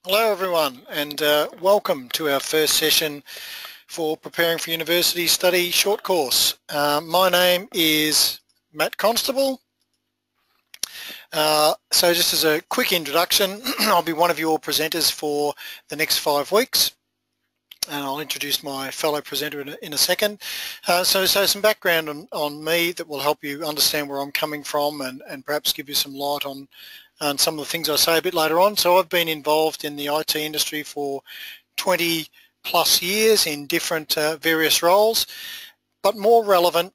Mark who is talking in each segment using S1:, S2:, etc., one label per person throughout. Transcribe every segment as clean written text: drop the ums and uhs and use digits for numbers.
S1: Hello everyone, and welcome to our first session for Preparing for University Study short course. My name is Matt Constable. So just as a quick introduction, I'll be one of your presenters for the next 5 weeks, and I'll introduce my fellow presenter in a second. So some background on me that will help you understand where I'm coming from and perhaps give you some light on some of the things I say a bit later on. So I've been involved in the IT industry for 20 plus years in different various roles, but more relevant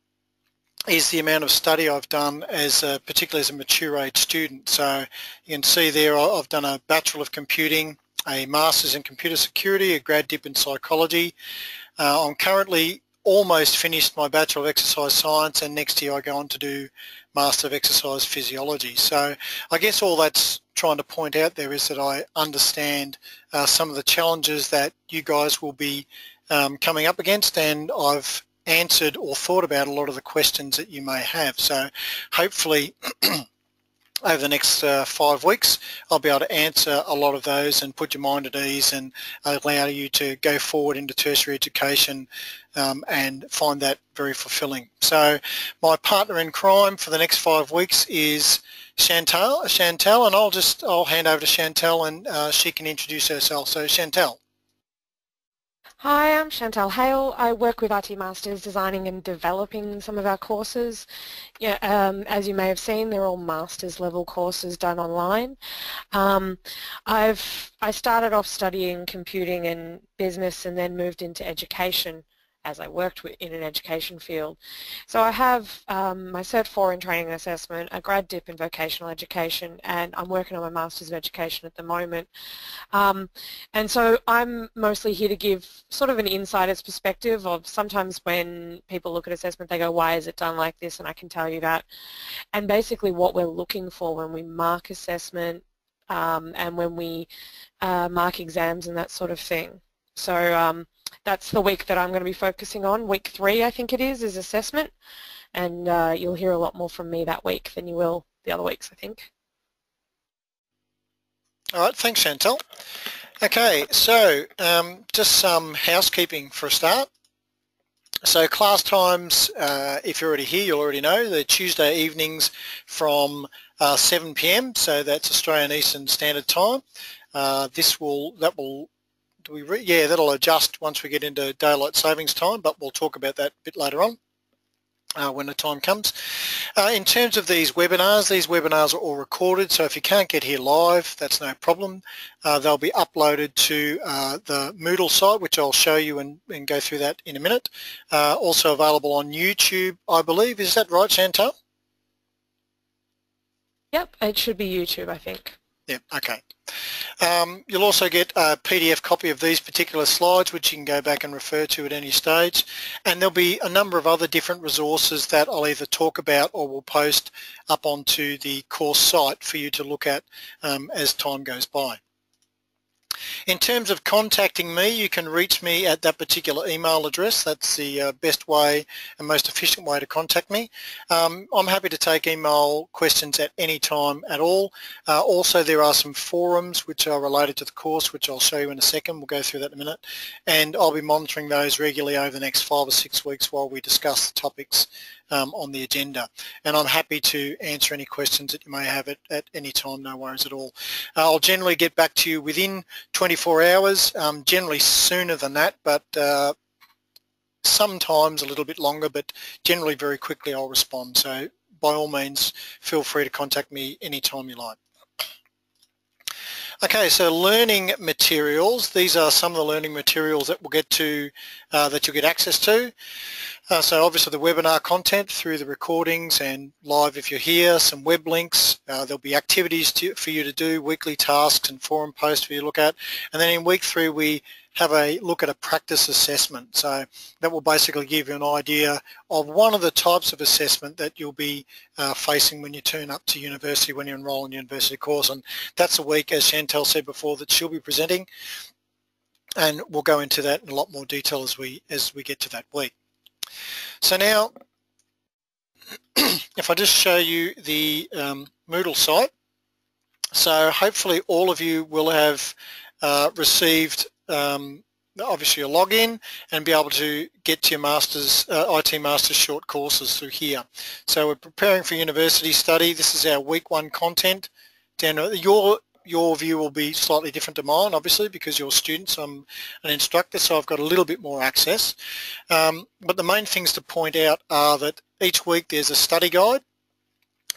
S1: is the amount of study I've done particularly as a mature age student. So you can see there I've done a Bachelor of Computing, a Master's in Computer Security, a grad dip in Psychology. I'm currently almost finished my Bachelor of Exercise Science, and next year I go on to do Master of Exercise Physiology. So I guess all that's trying to point out there is that I understand some of the challenges that you guys will be coming up against, and I've answered or thought about a lot of the questions that you may have. So hopefully over the next 5 weeks I'll be able to answer a lot of those and put your mind at ease and allow you to go forward into tertiary education and find that very fulfilling. So my partner in crime for the next 5 weeks is Chantelle, and I'll hand over to Chantelle, and she can introduce herself. So Chantelle.
S2: Hi, I'm Chantelle Hale. I work with IT Masters designing and developing some of our courses. Yeah, as you may have seen, they're all Masters level courses done online. I started off studying computing and business and then moved into education as I worked in an education field. So I have my Cert 4 in Training and Assessment, a grad dip in vocational education, and I'm working on my Masters of Education at the moment. And so I'm mostly here to give sort of an insider's perspective of sometimes when people look at assessment they go, why is it done like this? And I can tell you that. And basically what we're looking for when we mark assessment and when we mark exams and that sort of thing. So that's the week that I'm going to be focusing on. Week 3 I think it is assessment, and you'll hear a lot more from me that week than you will the other weeks, I think.
S1: All right, thanks Chantelle. Okay, so just some housekeeping for a start. So class times, if you're already here, you'll already know, they're Tuesday evenings from 7 p.m, so that's Australian Eastern Standard Time. That'll adjust once we get into daylight savings time, but we'll talk about that a bit later on when the time comes. In terms of these webinars are all recorded, so if you can't get here live, that's no problem. They'll be uploaded to the Moodle site, which I'll show you and go through that in a minute. Also available on YouTube, I believe. Is that right, Chantelle?
S2: Yep, it should be YouTube, I think.
S1: Yep, okay. You'll also get a PDF copy of these particular slides, which you can go back and refer to at any stage, and there'll be a number of other different resources that I'll either talk about or will post up onto the course site for you to look at as time goes by. In terms of contacting me, you can reach me at that particular email address. That's the best way and most efficient way to contact me. I'm happy to take email questions at any time at all. Also, there are some forums which are related to the course, which I'll show you in a second. We'll go through that in a minute. And I'll be monitoring those regularly over the next 5 or 6 weeks while we discuss the topics on the agenda, and I'm happy to answer any questions that you may have at any time, no worries at all. I'll generally get back to you within 24 hours, generally sooner than that, but sometimes a little bit longer, but generally very quickly I'll respond. So by all means, feel free to contact me anytime you like. Okay, so learning materials. These are some of the learning materials that we'll get to, that you'll get access to. So obviously the webinar content through the recordings and live if you're here, some web links. There'll be activities for you to do, weekly tasks and forum posts for you to look at. And then in week 3 we have a look at a practice assessment. So that will basically give you an idea of one of the types of assessment that you'll be facing when you turn up to university, when you enroll in a university course. And that's a week, as Chantelle said before, that she'll be presenting. And we'll go into that in a lot more detail as we get to that week. So now, if I just show you the Moodle site, so hopefully all of you will have received obviously a login and be able to get to your Masters, IT Masters short courses through here. So we're preparing for university study. This is our week 1 content. Dan, your view will be slightly different to mine, obviously, because you're students. I'm an instructor, so I've got a little bit more access. But the main things to point out are that each week there's a study guide,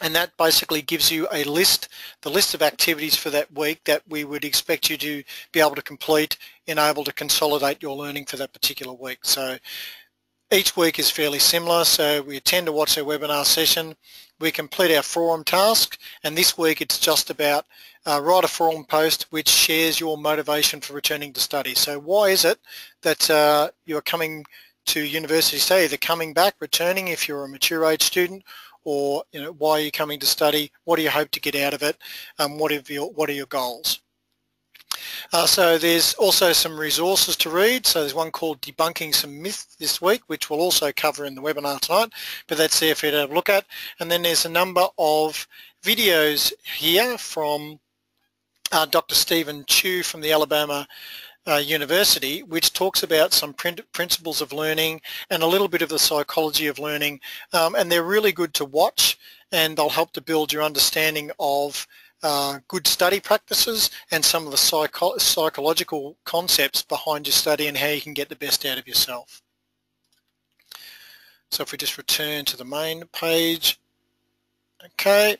S1: and that basically gives you a list, the list of activities for that week that we would expect you to be able to complete and able to consolidate your learning for that particular week. So each week is fairly similar, so we attend to watch our webinar session, we complete our forum task, and this week it's just about write a forum post which shares your motivation for returning to study. So why is it that you're coming to university study, either coming back, returning if you're a mature age student, or why are you coming to study, what do you hope to get out of it, what are your goals. So there's also some resources to read. So there's one called Debunking Some Myths this week, which we'll also cover in the webinar tonight, but that's there for you to have a look at. And then there's a number of videos here from Dr. Stephen Chu from the Alabama University, which talks about some principles of learning and a little bit of the psychology of learning, and they're really good to watch, and they'll help to build your understanding of good study practices and some of the psychological concepts behind your study and how you can get the best out of yourself. So if we just return to the main page, okay.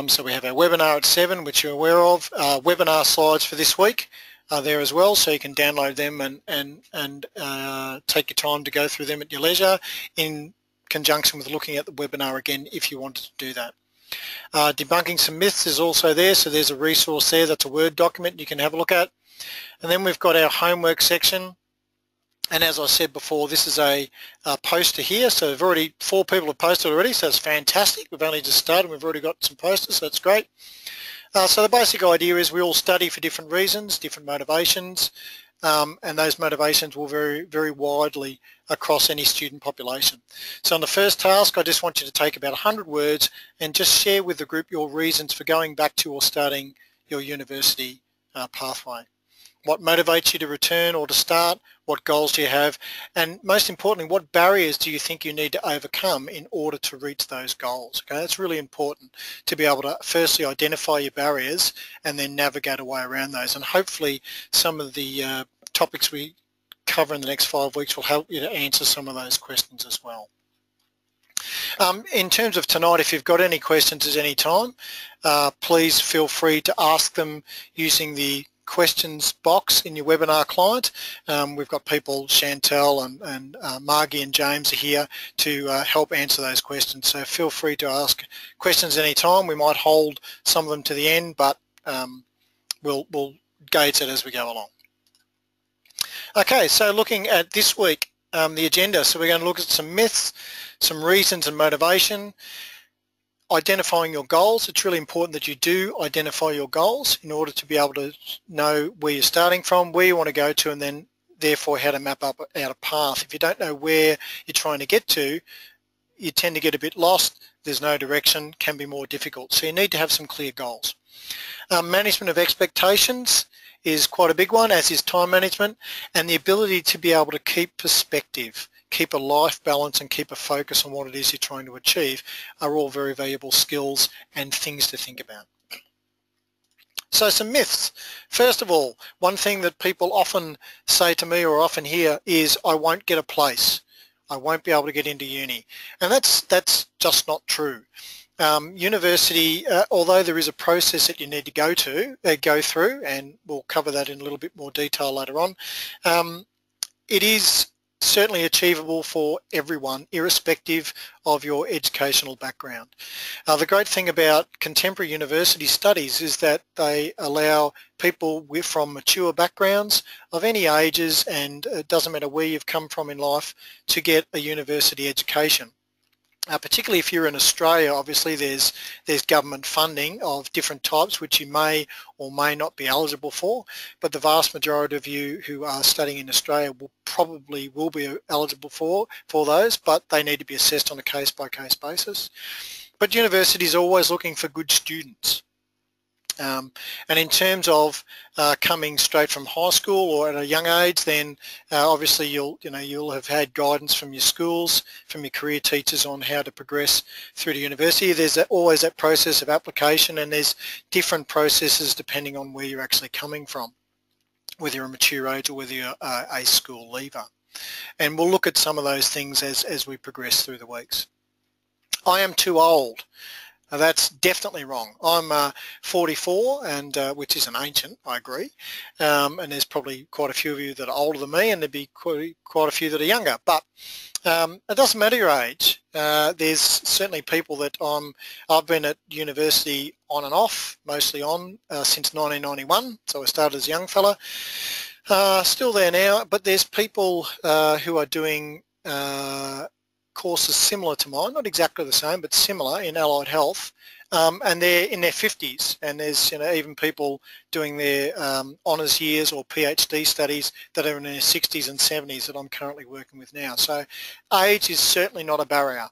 S1: So we have our webinar at 7, which you're aware of. Webinar slides for this week are there as well, so you can download them and take your time to go through them at your leisure in conjunction with looking at the webinar again if you wanted to do that. Debunking Some Myths is also there, so there's a resource there that's a Word document you can have a look at. And then we've got our homework section, and as I said before, this is a poster here, so 4 people have posted already, so it's fantastic. We've only just started, we've already got some posters, so that's great. So the basic idea is we all study for different reasons, different motivations, and those motivations will vary very widely across any student population. So on the first task, I just want you to take about 100 words and just share with the group your reasons for going back to or starting your university pathway. What motivates you to return or to start? What goals do you have? And most importantly, what barriers do you think you need to overcome in order to reach those goals? Okay, that's really important to be able to firstly identify your barriers and then navigate a way around those. And hopefully some of the topics we cover in the next 5 weeks will help you to answer some of those questions as well. In terms of tonight, if you've got any questions at any time, please feel free to ask them using the questions box in your webinar client. We've got people, Chantelle and Margie and James are here to help answer those questions. So feel free to ask questions any time. We might hold some of them to the end, but we'll gauge it as we go along. Okay, so looking at this week, the agenda. So we're going to look at some myths, some reasons and motivation, identifying your goals. It's really important that you do identify your goals in order to be able to know where you're starting from, where you want to go to, and then therefore how to map out a path. If you don't know where you're trying to get to, you tend to get a bit lost. There's no direction, can be more difficult. So you need to have some clear goals. Management of expectations is quite a big one, as is time management, and the ability to be able to keep perspective, keep a life balance and keep a focus on what it is you're trying to achieve are all very valuable skills and things to think about. So some myths. First of all, one thing that people often say to me or often hear is, I won't get a place. I won't be able to get into uni. And that's just not true. University, although there is a process that you need to go through, and we'll cover that in a little bit more detail later on, it is certainly achievable for everyone, irrespective of your educational background. The great thing about contemporary university studies is that they allow people from mature backgrounds of any ages, and it doesn't matter where you've come from in life, to get a university education. Particularly if you're in Australia, obviously there's government funding of different types which you may or may not be eligible for, but the vast majority of you who are studying in Australia will be eligible for those, but they need to be assessed on a case-by-case basis. But universities are always looking for good students. And in terms of coming straight from high school or at a young age, then obviously you'll have had guidance from your schools, from your career teachers on how to progress through to university. There's always that process of application, and there's different processes depending on where you're actually coming from, whether you're a mature age or whether you're a school leaver. And we'll look at some of those things as we progress through the weeks. I am too old. Now, that's definitely wrong. I'm 44, and which is an ancient, I agree. And there's probably quite a few of you that are older than me, and there'd be quite a few that are younger. But it doesn't matter your age. There's certainly people that I've been at university on and off, mostly on since 1991. So I started as a young fella. Still there now, but there's people who are doing courses similar to mine, not exactly the same, but similar in allied health, and they're in their 50s, and there's even people doing their honours years or PhD studies that are in their 60s and 70s that I'm currently working with now. So age is certainly not a barrier.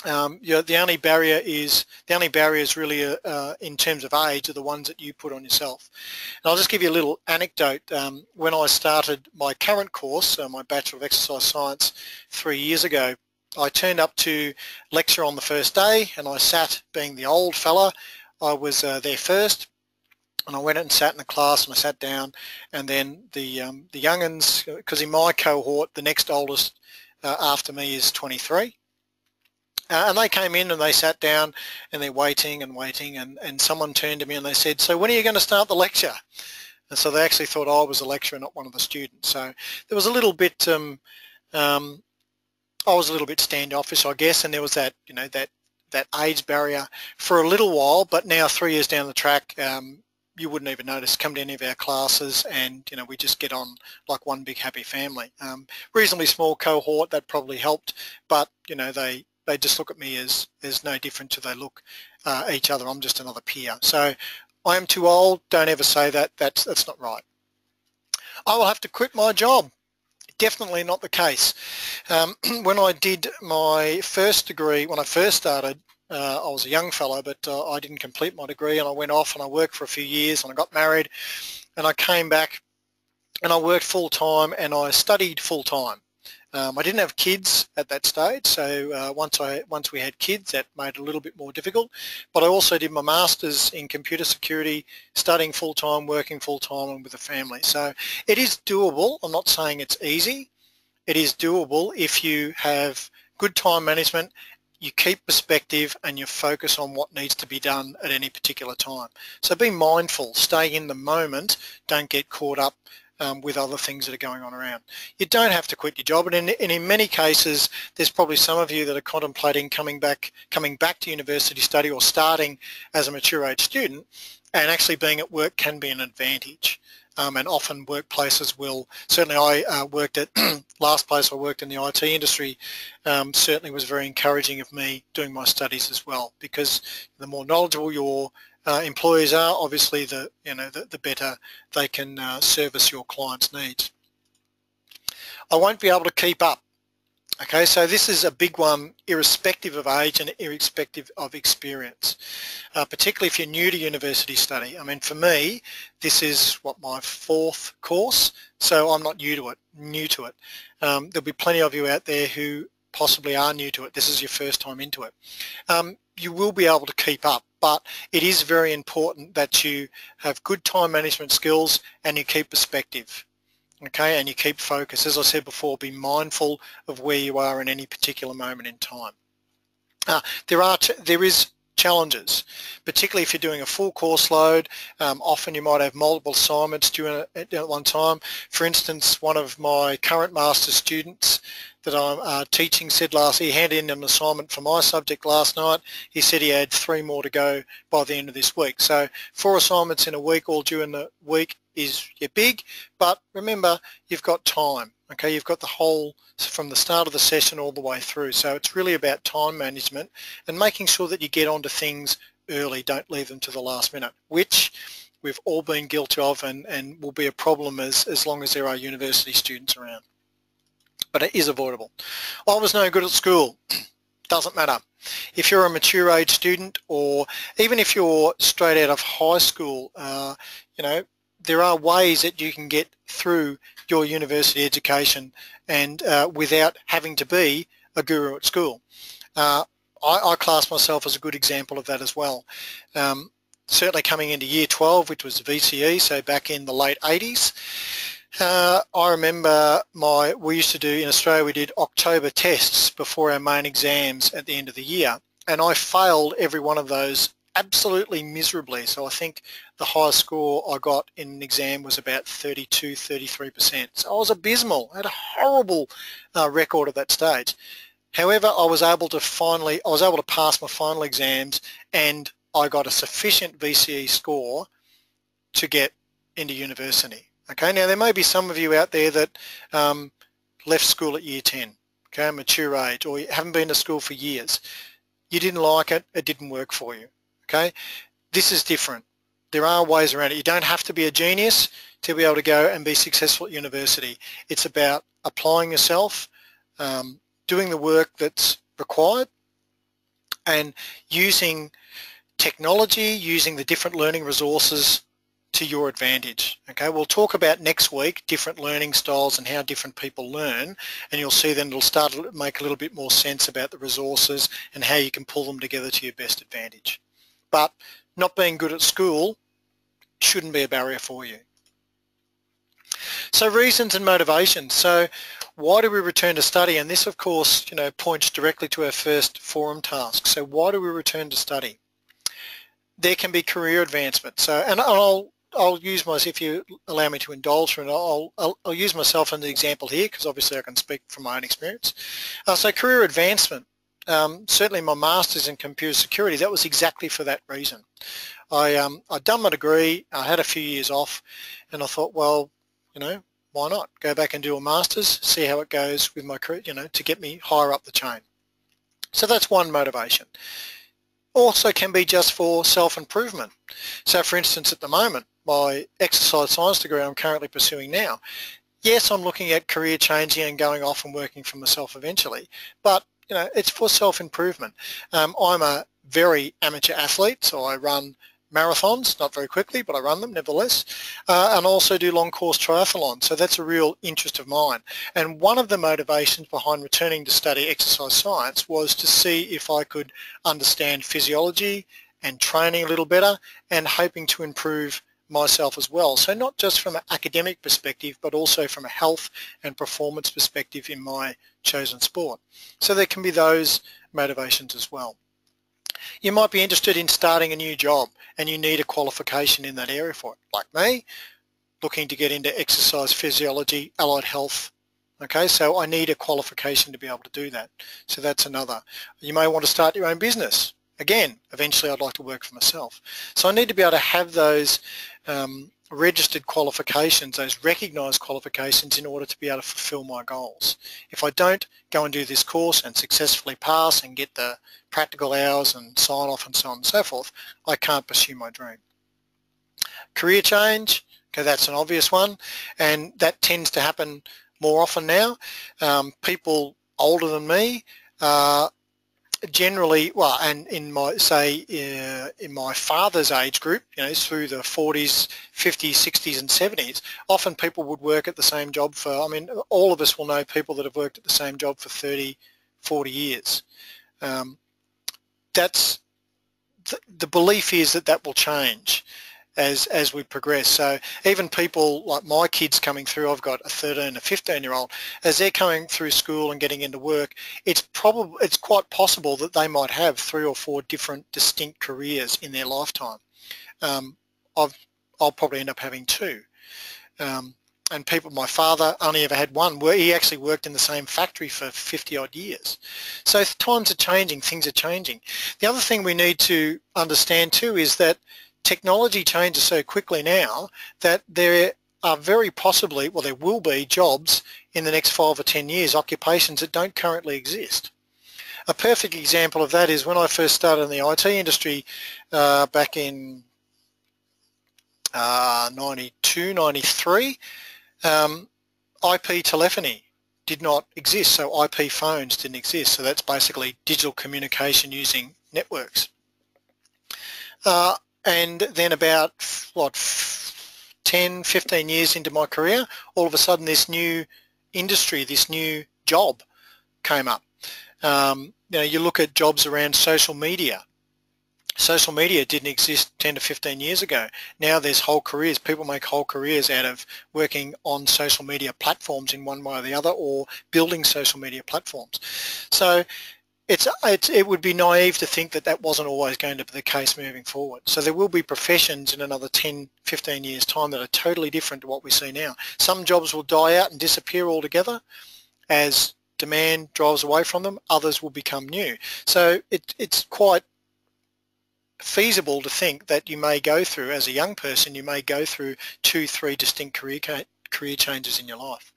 S1: The only barrier is really in terms of age are the ones that you put on yourself. And I'll just give you a little anecdote. When I started my current course, my Bachelor of Exercise Science 3 years ago, I turned up to lecture on the first day, and I sat, being the old fella, I was there first, and I went and sat in the class, and I sat down, and then the young'uns, because in my cohort the next oldest after me is 23, and they came in and they sat down and they're waiting and waiting, and someone turned to me and they said, "So when are you going to start the lecture?" And so they actually thought I was a lecturer, not one of the students. So there was a little bit I was a little bit standoffish, I guess, and there was that that age barrier for a little while. But now 3 years down the track, you wouldn't even notice. Come to any of our classes, and we just get on like one big happy family. Reasonably small cohort, that probably helped, but they just look at me as no different to they look each other. I'm just another peer. So I am too old. Don't ever say that. That's not right. I will have to quit my job. Definitely not the case. When I did my first degree, when I first started, I was a young fellow, but I didn't complete my degree, and I went off and I worked for a few years, and I got married, and I came back and I worked full-time and I studied full-time. I didn't have kids at that stage, so once we had kids, that made it a little bit more difficult. But I also did my Masters in Computer Security, studying full-time, working full-time, and with a family. So it is doable. I'm not saying it's easy. It is doable if you have good time management, you keep perspective, and you focus on what needs to be done at any particular time. So be mindful, stay in the moment, don't get caught up with other things that are going on around. You don't have to quit your job, and in many cases there's probably some of you that are contemplating coming back to university study or starting as a mature age student, and actually being at work can be an advantage. And often workplaces will, certainly I worked at, last place I worked in the IT industry, certainly was very encouraging of me doing my studies as well, because the more knowledgeable your employees are, obviously the better they can service your clients' needs. I won't be able to keep up. Okay, so this is a big one, irrespective of age and irrespective of experience, particularly if you're new to university study. I mean, for me, this is my 4th course, so I'm not new to it. There'll be plenty of you out there who possibly are new to it. This is your first time into it. You will be able to keep up, but it is very important that you have good time management skills and you keep perspective. Okay, and you keep focus. As I said before, be mindful of where you are in any particular moment in time. There is challenges, particularly if you're doing a full course load. Often you might have multiple assignments during at one time. For instance, one of my current master's students that I'm teaching said he handed in an assignment for my subject last night. He said he had 3 more to go by the end of this week. So 4 assignments in a week all during the week is big, but remember, you've got time. Okay, you've got the whole, from the start of the session all the way through. So it's really about time management and making sure that you get onto things early. Don't leave them to the last minute, which we've all been guilty of and will be a problem as long as there are university students around. But it is avoidable. I was no good at school. Doesn't matter. If you're a mature age student, or even if you're straight out of high school, you know, there are ways that you can get through your university education and without having to be a guru at school. I class myself as a good example of that as well. Certainly coming into year 12, which was VCE, so back in the late 80s, I remember we used to do, in Australia, we did October tests before our main exams at the end of the year, and I failed every one of those absolutely miserably. So I think the highest score I got in an exam was about 32, 33%. So I was abysmal. I had a horrible record at that stage. However, I was able to pass my final exams, and I got a sufficient VCE score to get into university. Okay, now there may be some of you out there that left school at year 10, okay, mature age, or you haven't been to school for years. You didn't like it, it didn't work for you, okay? This is different. There are ways around it. You don't have to be a genius to be able to go and be successful at university. It's about applying yourself, doing the work that's required, and using technology, using the different learning resources to your advantage. Okay, we'll talk about next week different learning styles and how different people learn, and you'll see then it'll start to make a little bit more sense about the resources and how you can pull them together to your best advantage. But not being good at school shouldn't be a barrier for you. So reasons and motivations. So why do we return to study? And this, of course, you know, points directly to our first forum task. So why do we return to study? There can be career advancement. So, and I'll use myself, if you allow me to indulge, and I'll use myself as an example here, because obviously I can speak from my own experience. So career advancement. Certainly my master's in computer security, that was exactly for that reason. I'd done my degree, I had a few years off, and I thought, well, you know, why not go back and do a master's, see how it goes with my career, you know, to get me higher up the chain. So that's one motivation. Also can be just for self-improvement. So for instance, at the moment, my exercise science degree I'm currently pursuing now, yes, I'm looking at career changing and going off and working for myself eventually, but you know, it's for self-improvement. I'm a very amateur athlete, so I run marathons, not very quickly, but I run them nevertheless, and also do long course triathlons, so that's a real interest of mine. And one of the motivations behind returning to study exercise science was to see if I could understand physiology and training a little better, and hoping to improve myself as well. So not just from an academic perspective, but also from a health and performance perspective in my chosen sport. So there can be those motivations as well. You might be interested in starting a new job and you need a qualification in that area for it. Like me, looking to get into exercise physiology, allied health. Okay, so I need a qualification to be able to do that. So that's another. You may want to start your own business. Again, eventually I'd like to work for myself. So I need to be able to have those registered qualifications, those recognised qualifications, in order to be able to fulfil my goals. If I don't go and do this course and successfully pass and get the practical hours and sign off and so on and so forth, I can't pursue my dream. Career change, okay, that's an obvious one, and that tends to happen more often now. People older than me generally, well, and in my, say, in my father's age group, you know, through the 40s, 50s, 60s and 70s, often people would work at the same job for, I mean, all of us will know people that have worked at the same job for 30, 40 years. That's, the belief is that that will change as we progress. So even people like my kids coming through, I've got a 13 and a 15-year-old, as they're coming through school and getting into work, it's quite possible that they might have 3 or 4 different distinct careers in their lifetime. I'll probably end up having 2. And people, my father only ever had 1, where he actually worked in the same factory for 50 odd years. So times are changing, things are changing. The other thing we need to understand too is that technology changes so quickly now that there are very possibly, well, there will be jobs in the next 5 or 10 years, occupations that don't currently exist. A perfect example of that is when I first started in the IT industry back in 92, 93, IP telephony did not exist, so IP phones didn't exist, so that's basically digital communication using networks. And then about, what, 10, 15 years into my career, all of a sudden this new industry, this new job came up. You look at jobs around social media. Social media didn't exist 10 to 15 years ago. Now there's whole careers. People make whole careers out of working on social media platforms in one way or the other, or building social media platforms. So it would be naive to think that that wasn't always going to be the case moving forward. So there will be professions in another 10, 15 years time that are totally different to what we see now. Some jobs will die out and disappear altogether as demand drives away from them. Others will become new. So it's quite feasible to think that you may go through, as a young person, you may go through 2, 3 distinct career changes in your life.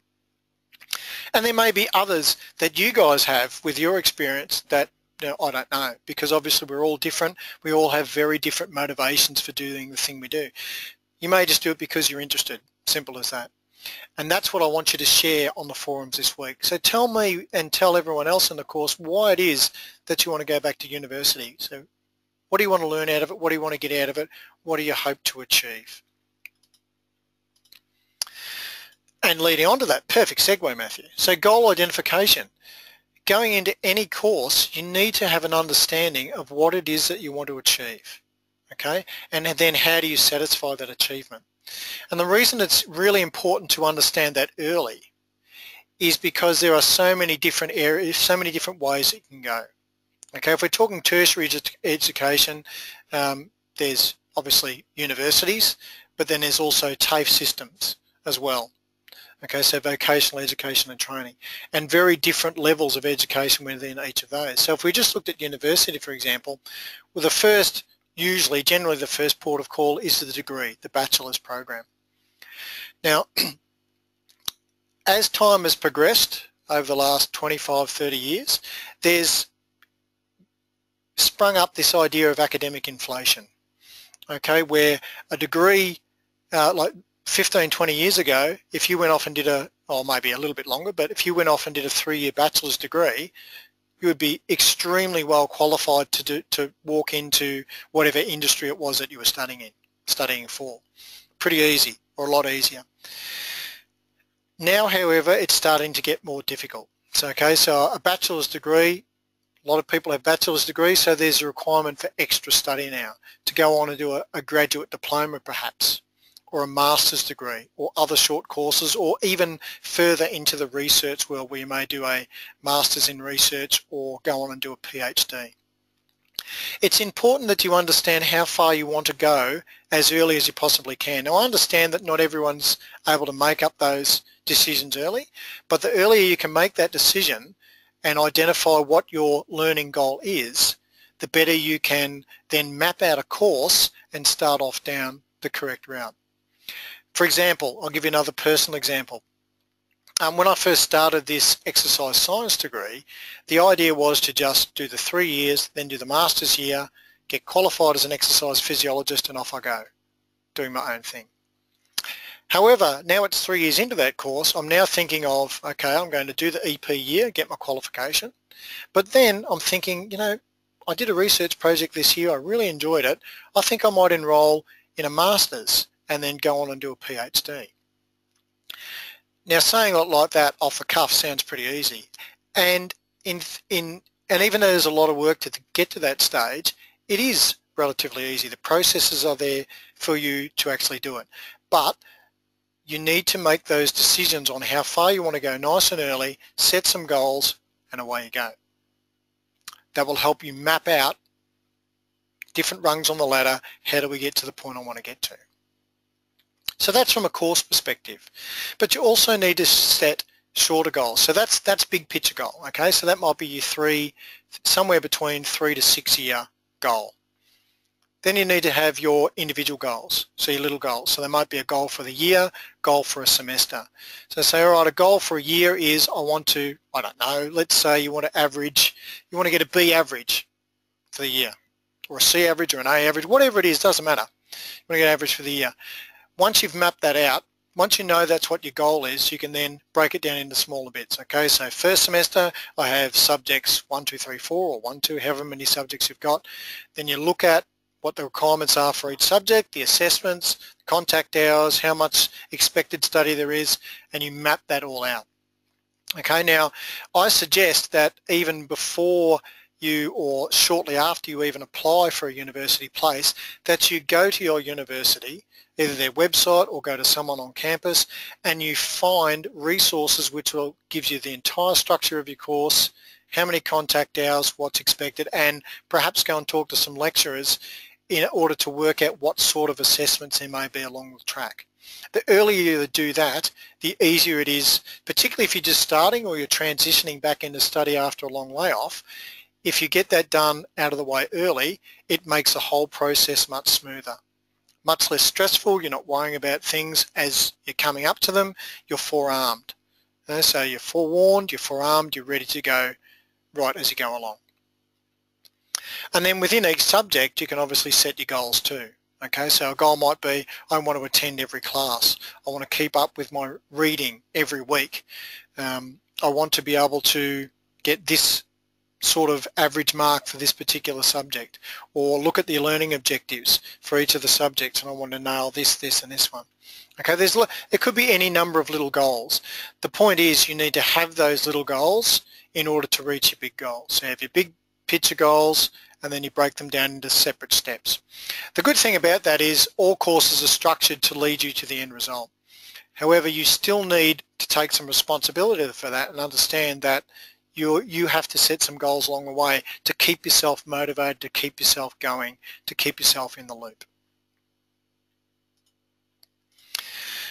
S1: And there may be others that you guys have with your experience that, I don't know, because obviously we're all different. We all have very different motivations for doing the thing we do. You may just do it because you're interested, simple as that. And that's what I want you to share on the forums this week. So tell me and tell everyone else in the course why it is that you want to go back to university. So what do you want to learn out of it? What do you want to get out of it? What do you hope to achieve? And leading on to that, perfect segue, Matthew. So goal identification. Going into any course, you need to have an understanding of what it is that you want to achieve, okay? And then how do you satisfy that achievement? And the reason it's really important to understand that early is because there are so many different areas, so many different ways it can go. Okay, if we're talking tertiary education, there's obviously universities, but then there's also TAFE systems as well. Okay, so vocational education and training, and very different levels of education within each of those. So if we just looked at university, for example, well, generally the first port of call is the degree, the bachelor's program. Now, as time has progressed over the last 25, 30 years, there's sprung up this idea of academic inflation, okay, where a degree, like 15, 20 years ago, if you went off and did or maybe a little bit longer, but if you went off and did a 3-year bachelor's degree, you would be extremely well qualified to walk into whatever industry it was that you were studying for. Pretty easy, or a lot easier. Now, however, it's starting to get more difficult. So, okay, so a bachelor's degree, a lot of people have bachelor's degrees, so there's a requirement for extra study now to go on and do a graduate diploma perhaps, or a master's degree, or other short courses, or even further into the research world where you may do a master's in research or go on and do a PhD. It's important that you understand how far you want to go as early as you possibly can. Now, I understand that not everyone's able to make up those decisions early, but the earlier you can make that decision and identify what your learning goal is, the better you can then map out a course and start off down the correct route. For example, I'll give you another personal example. When I first started this exercise science degree, the idea was to just do the 3 years, then do the master's year, get qualified as an exercise physiologist, and off I go, doing my own thing. However, now it's 3 years into that course, I'm now thinking of, okay, I'm going to do the EP year, get my qualification, but then I'm thinking, I did a research project this year, I really enjoyed it, I think I might enroll in a master's and then go on and do a PhD. Now, saying it like that off the cuff sounds pretty easy, and even though there's a lot of work to get to that stage, it is relatively easy. The processes are there for you to actually do it, but you need to make those decisions on how far you want to go nice and early, set some goals, and away you go. That will help you map out different rungs on the ladder. How do we get to the point I want to get to? So that's from a course perspective, but you also need to set shorter goals. So that's big picture goal, okay? So that might be your somewhere between 3 to 6 year goal. Then you need to have your individual goals, so your little goals. So there might be a goal for the year, goal for a semester. So say, all right, a goal for a year is I want to, I don't know, let's say you want to get a B average for the year, or a C average or an A average, whatever it is, doesn't matter. You want to get average for the year. Once you've mapped that out, once you know that's what your goal is, you can then break it down into smaller bits. Okay, so first semester I have subjects 1, 2, 3, 4 or 1, 2, however many subjects you've got. Then you look at what the requirements are for each subject, the assessments, contact hours, how much expected study there is, and you map that all out. Okay, now I suggest that even before you or shortly after you even apply for a university place, that you go to your university, either their website or go to someone on campus, and you find resources which will give you the entire structure of your course, how many contact hours, what's expected, and perhaps go and talk to some lecturers in order to work out what sort of assessments there may be along the track. The earlier you do that, the easier it is, particularly if you're just starting or you're transitioning back into study after a long layoff. If you get that done out of the way early, it makes the whole process much smoother, much less stressful. You're not worrying about things as you're coming up to them. You're forearmed. So you're forewarned, you're forearmed, you're ready to go right as you go along. And then within each subject, you can obviously set your goals too. Okay, so a goal might be, I want to attend every class. I want to keep up with my reading every week. I want to be able to get this sort of average mark for this particular subject, or look at the learning objectives for each of the subjects, and I want to nail this, this, and this one. Okay, it could be any number of little goals. The point is you need to have those little goals in order to reach your big goals. So you have your big picture goals, and then you break them down into separate steps. The good thing about that is all courses are structured to lead you to the end result. However, you still need to take some responsibility for that and understand that you have to set some goals along the way to keep yourself motivated, to keep yourself going, to keep yourself in the loop.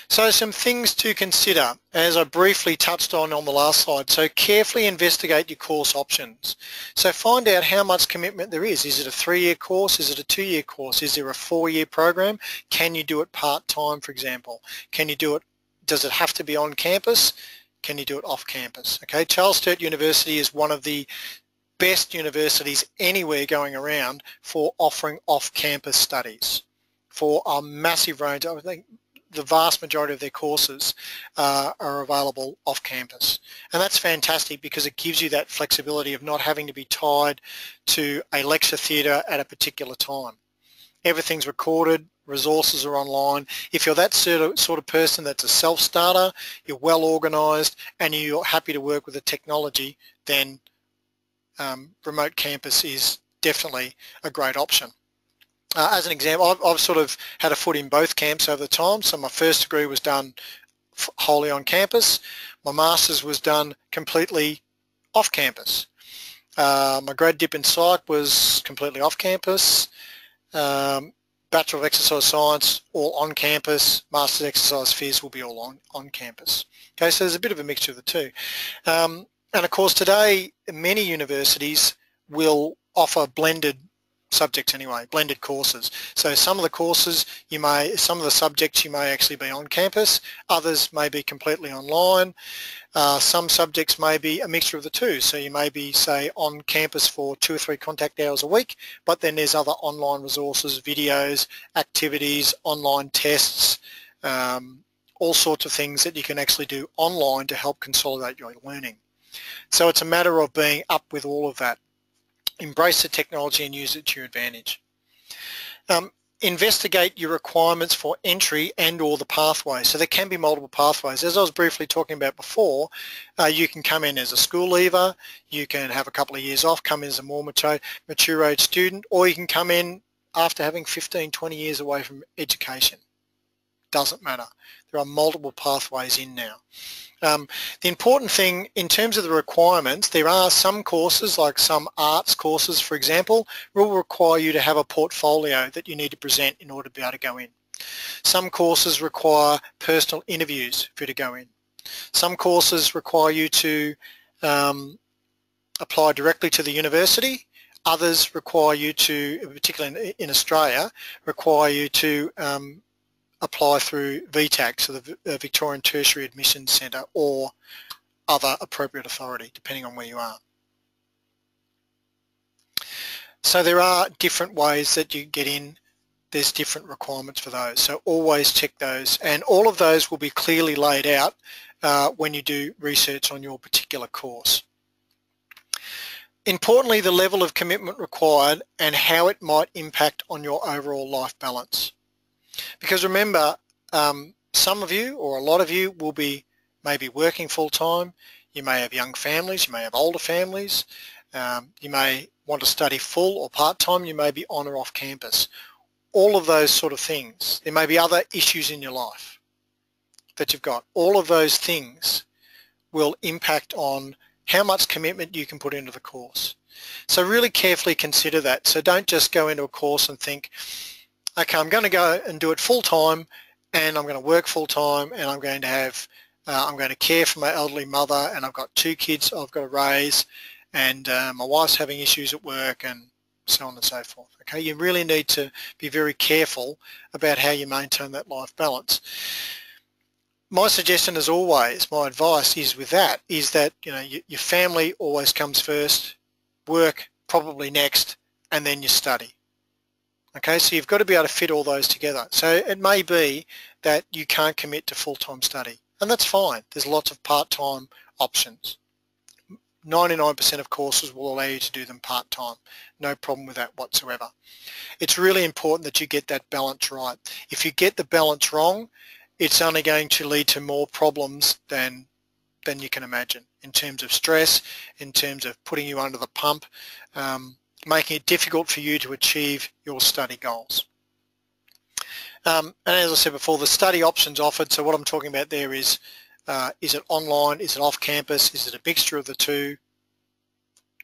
S1: So some things to consider, as I briefly touched on the last slide. So carefully investigate your course options. So find out how much commitment there is. Is it a 3-year course? Is it a 2-year course? Is there a 4-year program? Can you do it part-time, for example? Can you do it, does it have to be on campus? Can you do it off campus? Okay, Charles Sturt University is one of the best universities anywhere going around for offering off-campus studies for a massive range. I think the vast majority of their courses are available off campus, and that's fantastic because it gives you that flexibility of not having to be tied to a lecture theatre at a particular time. Everything's recorded, resources are online. If you're that sort of person that's a self-starter, you're well organised and you're happy to work with the technology, then remote campus is definitely a great option. As an example, I've sort of had a foot in both camps over the time. So my first degree was done wholly on campus. My master's was done completely off campus. My grad dip in psych was completely off campus. Bachelor of Exercise Science, all on campus. Master's Exercise Phys will be all on campus. Okay, so there's a bit of a mixture of the two. And of course today many universities will offer blended subjects anyway, blended courses. So some of the courses some of the subjects you may actually be on campus, others may be completely online. Some subjects may be a mixture of the two. So you may be, say, on campus for 2 or 3 contact hours a week, but then there's other online resources, videos, activities, online tests, all sorts of things that you can actually do online to help consolidate your learning. So it's a matter of being up with all of that. Embrace the technology and use it to your advantage. Investigate your requirements for entry and or the pathway. So there can be multiple pathways. As I was briefly talking about before, you can come in as a school leaver, you can have a couple of years off, come in as a more mature age student, or you can come in after having 15, 20 years away from education. Doesn't matter. There are multiple pathways in now. The important thing in terms of the requirements, there are some courses, like some arts courses for example, will require you to have a portfolio that you need to present in order to be able to go in. Some courses require personal interviews for you to go in. Some courses require you to apply directly to the university. Others require you to, particularly in Australia, require you to apply through VTAC, so the Victorian Tertiary Admissions Centre, or other appropriate authority, depending on where you are. So there are different ways that you get in there's different requirements for those. So always check those, and all of those will be clearly laid out when you do research on your particular course. Importantly, the level of commitment required and how it might impact on your overall life balance. Because remember, some of you or a lot of you will be maybe working full-time, you may have young families, you may have older families, you may want to study full or part-time, you may be on or off campus. All of those sort of things. There may be other issues in your life that you've got. All of those things will impact on how much commitment you can put into the course. So really carefully consider that. So don't just go into a course and think, okay, I'm going to go and do it full-time, and I'm going to work full-time, and I'm going to care for my elderly mother, and I've got 2 kids I've got to raise, and my wife's having issues at work, and so on and so forth. Okay, you really need to be very careful about how you maintain that life balance. My suggestion, as always, my advice is with that, is that your family always comes first, work probably next, and then you study. Okay, so you've got to be able to fit all those together. So it may be that you can't commit to full-time study, and that's fine. There's lots of part-time options. 99% of courses will allow you to do them part-time. No problem with that whatsoever. It's really important that you get that balance right. If you get the balance wrong, it's only going to lead to more problems than you can imagine, in terms of stress, in terms of putting you under the pump, making it difficult for you to achieve your study goals. And as I said before, the study options offered, so what I'm talking about there is it online, is it off campus, is it a mixture of the two?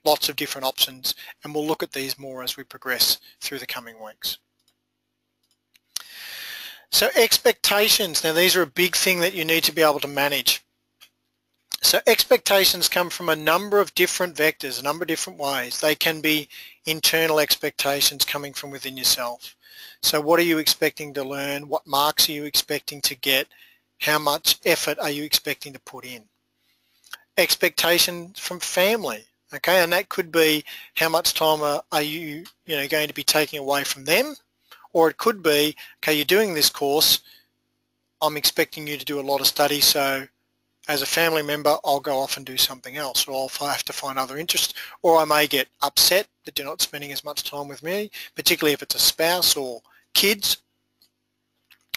S1: Lots of different options, and we'll look at these more as we progress through the coming weeks. So expectations, now these are a big thing that you need to be able to manage. So expectations come from a number of different vectors, a number of different ways. They can be internal expectations coming from within yourself. So what are you expecting to learn? What marks are you expecting to get? How much effort are you expecting to put in? Expectations from family, okay, and that could be how much time are you going to be taking away from them, or it could be, okay, you're doing this course, I'm expecting you to do a lot of study, so as a family member I'll go off and do something else, or I'll have to find other interests, or I may get upset that you're not spending as much time with me, particularly if it's a spouse or kids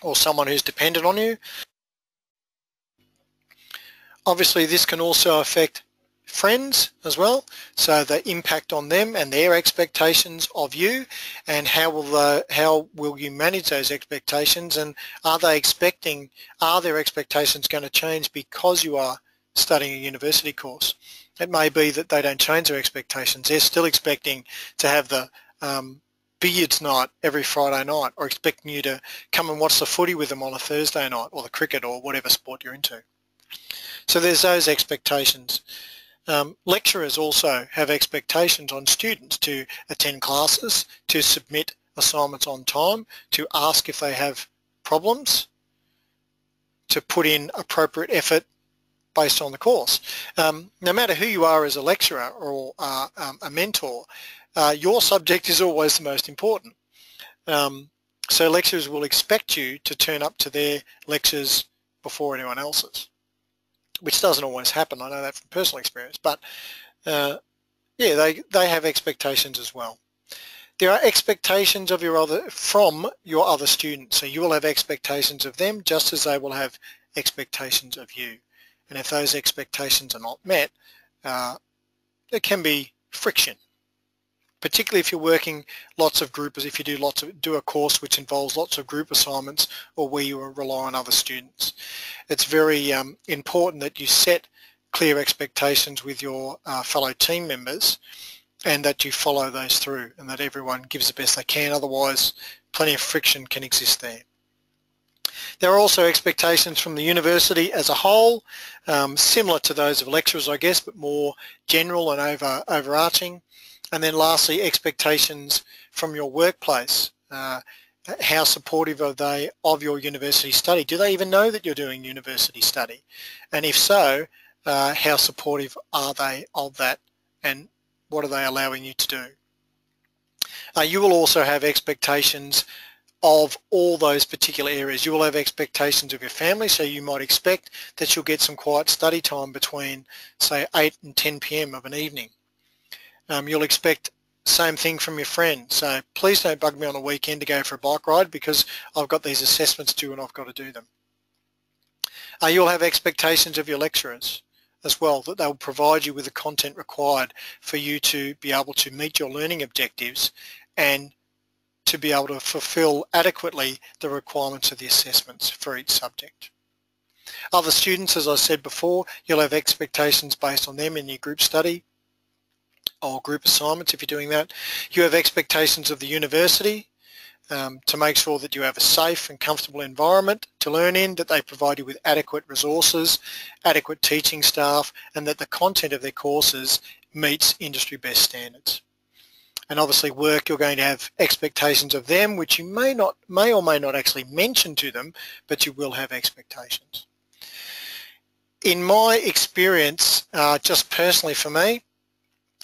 S1: or someone who's dependent on you. Obviously this can also affect friends as well, so the impact on them and their expectations of you, and how will you manage those expectations, and are their expectations going to change because you are studying a university course? It may be that they don't change their expectations. They're still expecting to have the billiards night every Friday night, or expecting you to come and watch the footy with them on a Thursday night, or the cricket, or whatever sport you're into. So there's those expectations. Lecturers also have expectations on students to attend classes, to submit assignments on time, to ask if they have problems, to put in appropriate effort based on the course. No matter who you are as a lecturer or a mentor, your subject is always the most important. So lecturers will expect you to turn up to their lectures before anyone else's, which doesn't always happen. I know that from personal experience, but yeah, they have expectations as well. There are expectations of from your other students, so you will have expectations of them just as they will have expectations of you. And if those expectations are not met, there can be friction, particularly if you're working lots of groups, if you do a course which involves lots of group assignments, or where you rely on other students. It's very important that you set clear expectations with your fellow team members, and that you follow those through, and that everyone gives the best they can. Otherwise, plenty of friction can exist there. There are also expectations from the university as a whole, similar to those of lecturers, I guess, but more general and overarching. And then lastly, expectations from your workplace. How supportive are they of your university study? Do they even know that you're doing university study? And if so, how supportive are they of that, and what are they allowing you to do? You will also have expectations of all those particular areas. You will have expectations of your family, so you might expect that you'll get some quiet study time between, say, 8 and 10 p.m. of an evening. You'll expect same thing from your friends. So please don't bug me on a weekend to go for a bike ride because I've got these assessments due and I've got to do them. You'll have expectations of your lecturers as well, that they'll provide you with the content required for you to be able to meet your learning objectives and to be able to fulfill adequately the requirements of the assessments for each subject. Other students, as I said before, you'll have expectations based on them in your group study or group assignments if you're doing that. You have expectations of the university to make sure that you have a safe and comfortable environment to learn in, that they provide you with adequate resources, adequate teaching staff, and that the content of their courses meets industry best standards. And obviously work, you're going to have expectations of them which you may or may not actually mention to them, but you will have expectations. In my experience, just personally for me,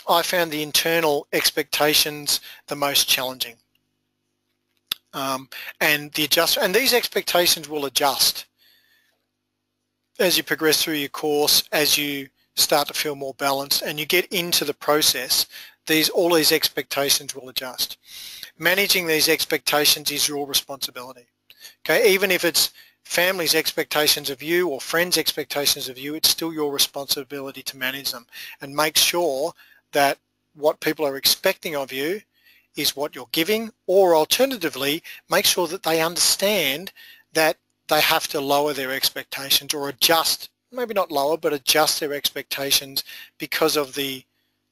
S1: I found the internal expectations the most challenging. And these expectations will adjust as you progress through your course, as you start to feel more balanced and you get into the process. All these expectations will adjust. Managing these expectations is your responsibility. Okay, even if it's family's expectations of you or friends' expectations of you, it's still your responsibility to manage them and make sure that what people are expecting of you is what you're giving, or alternatively, make sure that they understand that they have to lower their expectations or adjust, maybe not lower, but adjust their expectations because of the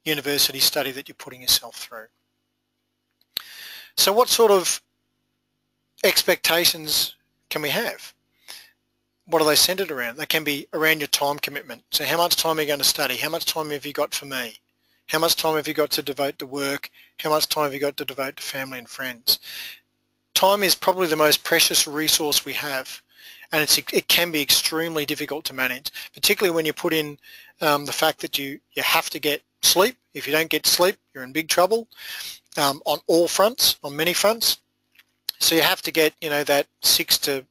S1: university study that you're putting yourself through. So what sort of expectations can we have? What are they centered around? They can be around your time commitment. So how much time are you going to study? How much time have you got for me? How much time have you got to devote to work? How much time have you got to devote to family and friends? Time is probably the most precious resource we have, and it can be extremely difficult to manage, particularly when you put in the fact that you have to get sleep. If you don't get sleep, you're in big trouble on all fronts, on many fronts. So you have to get, that 6 to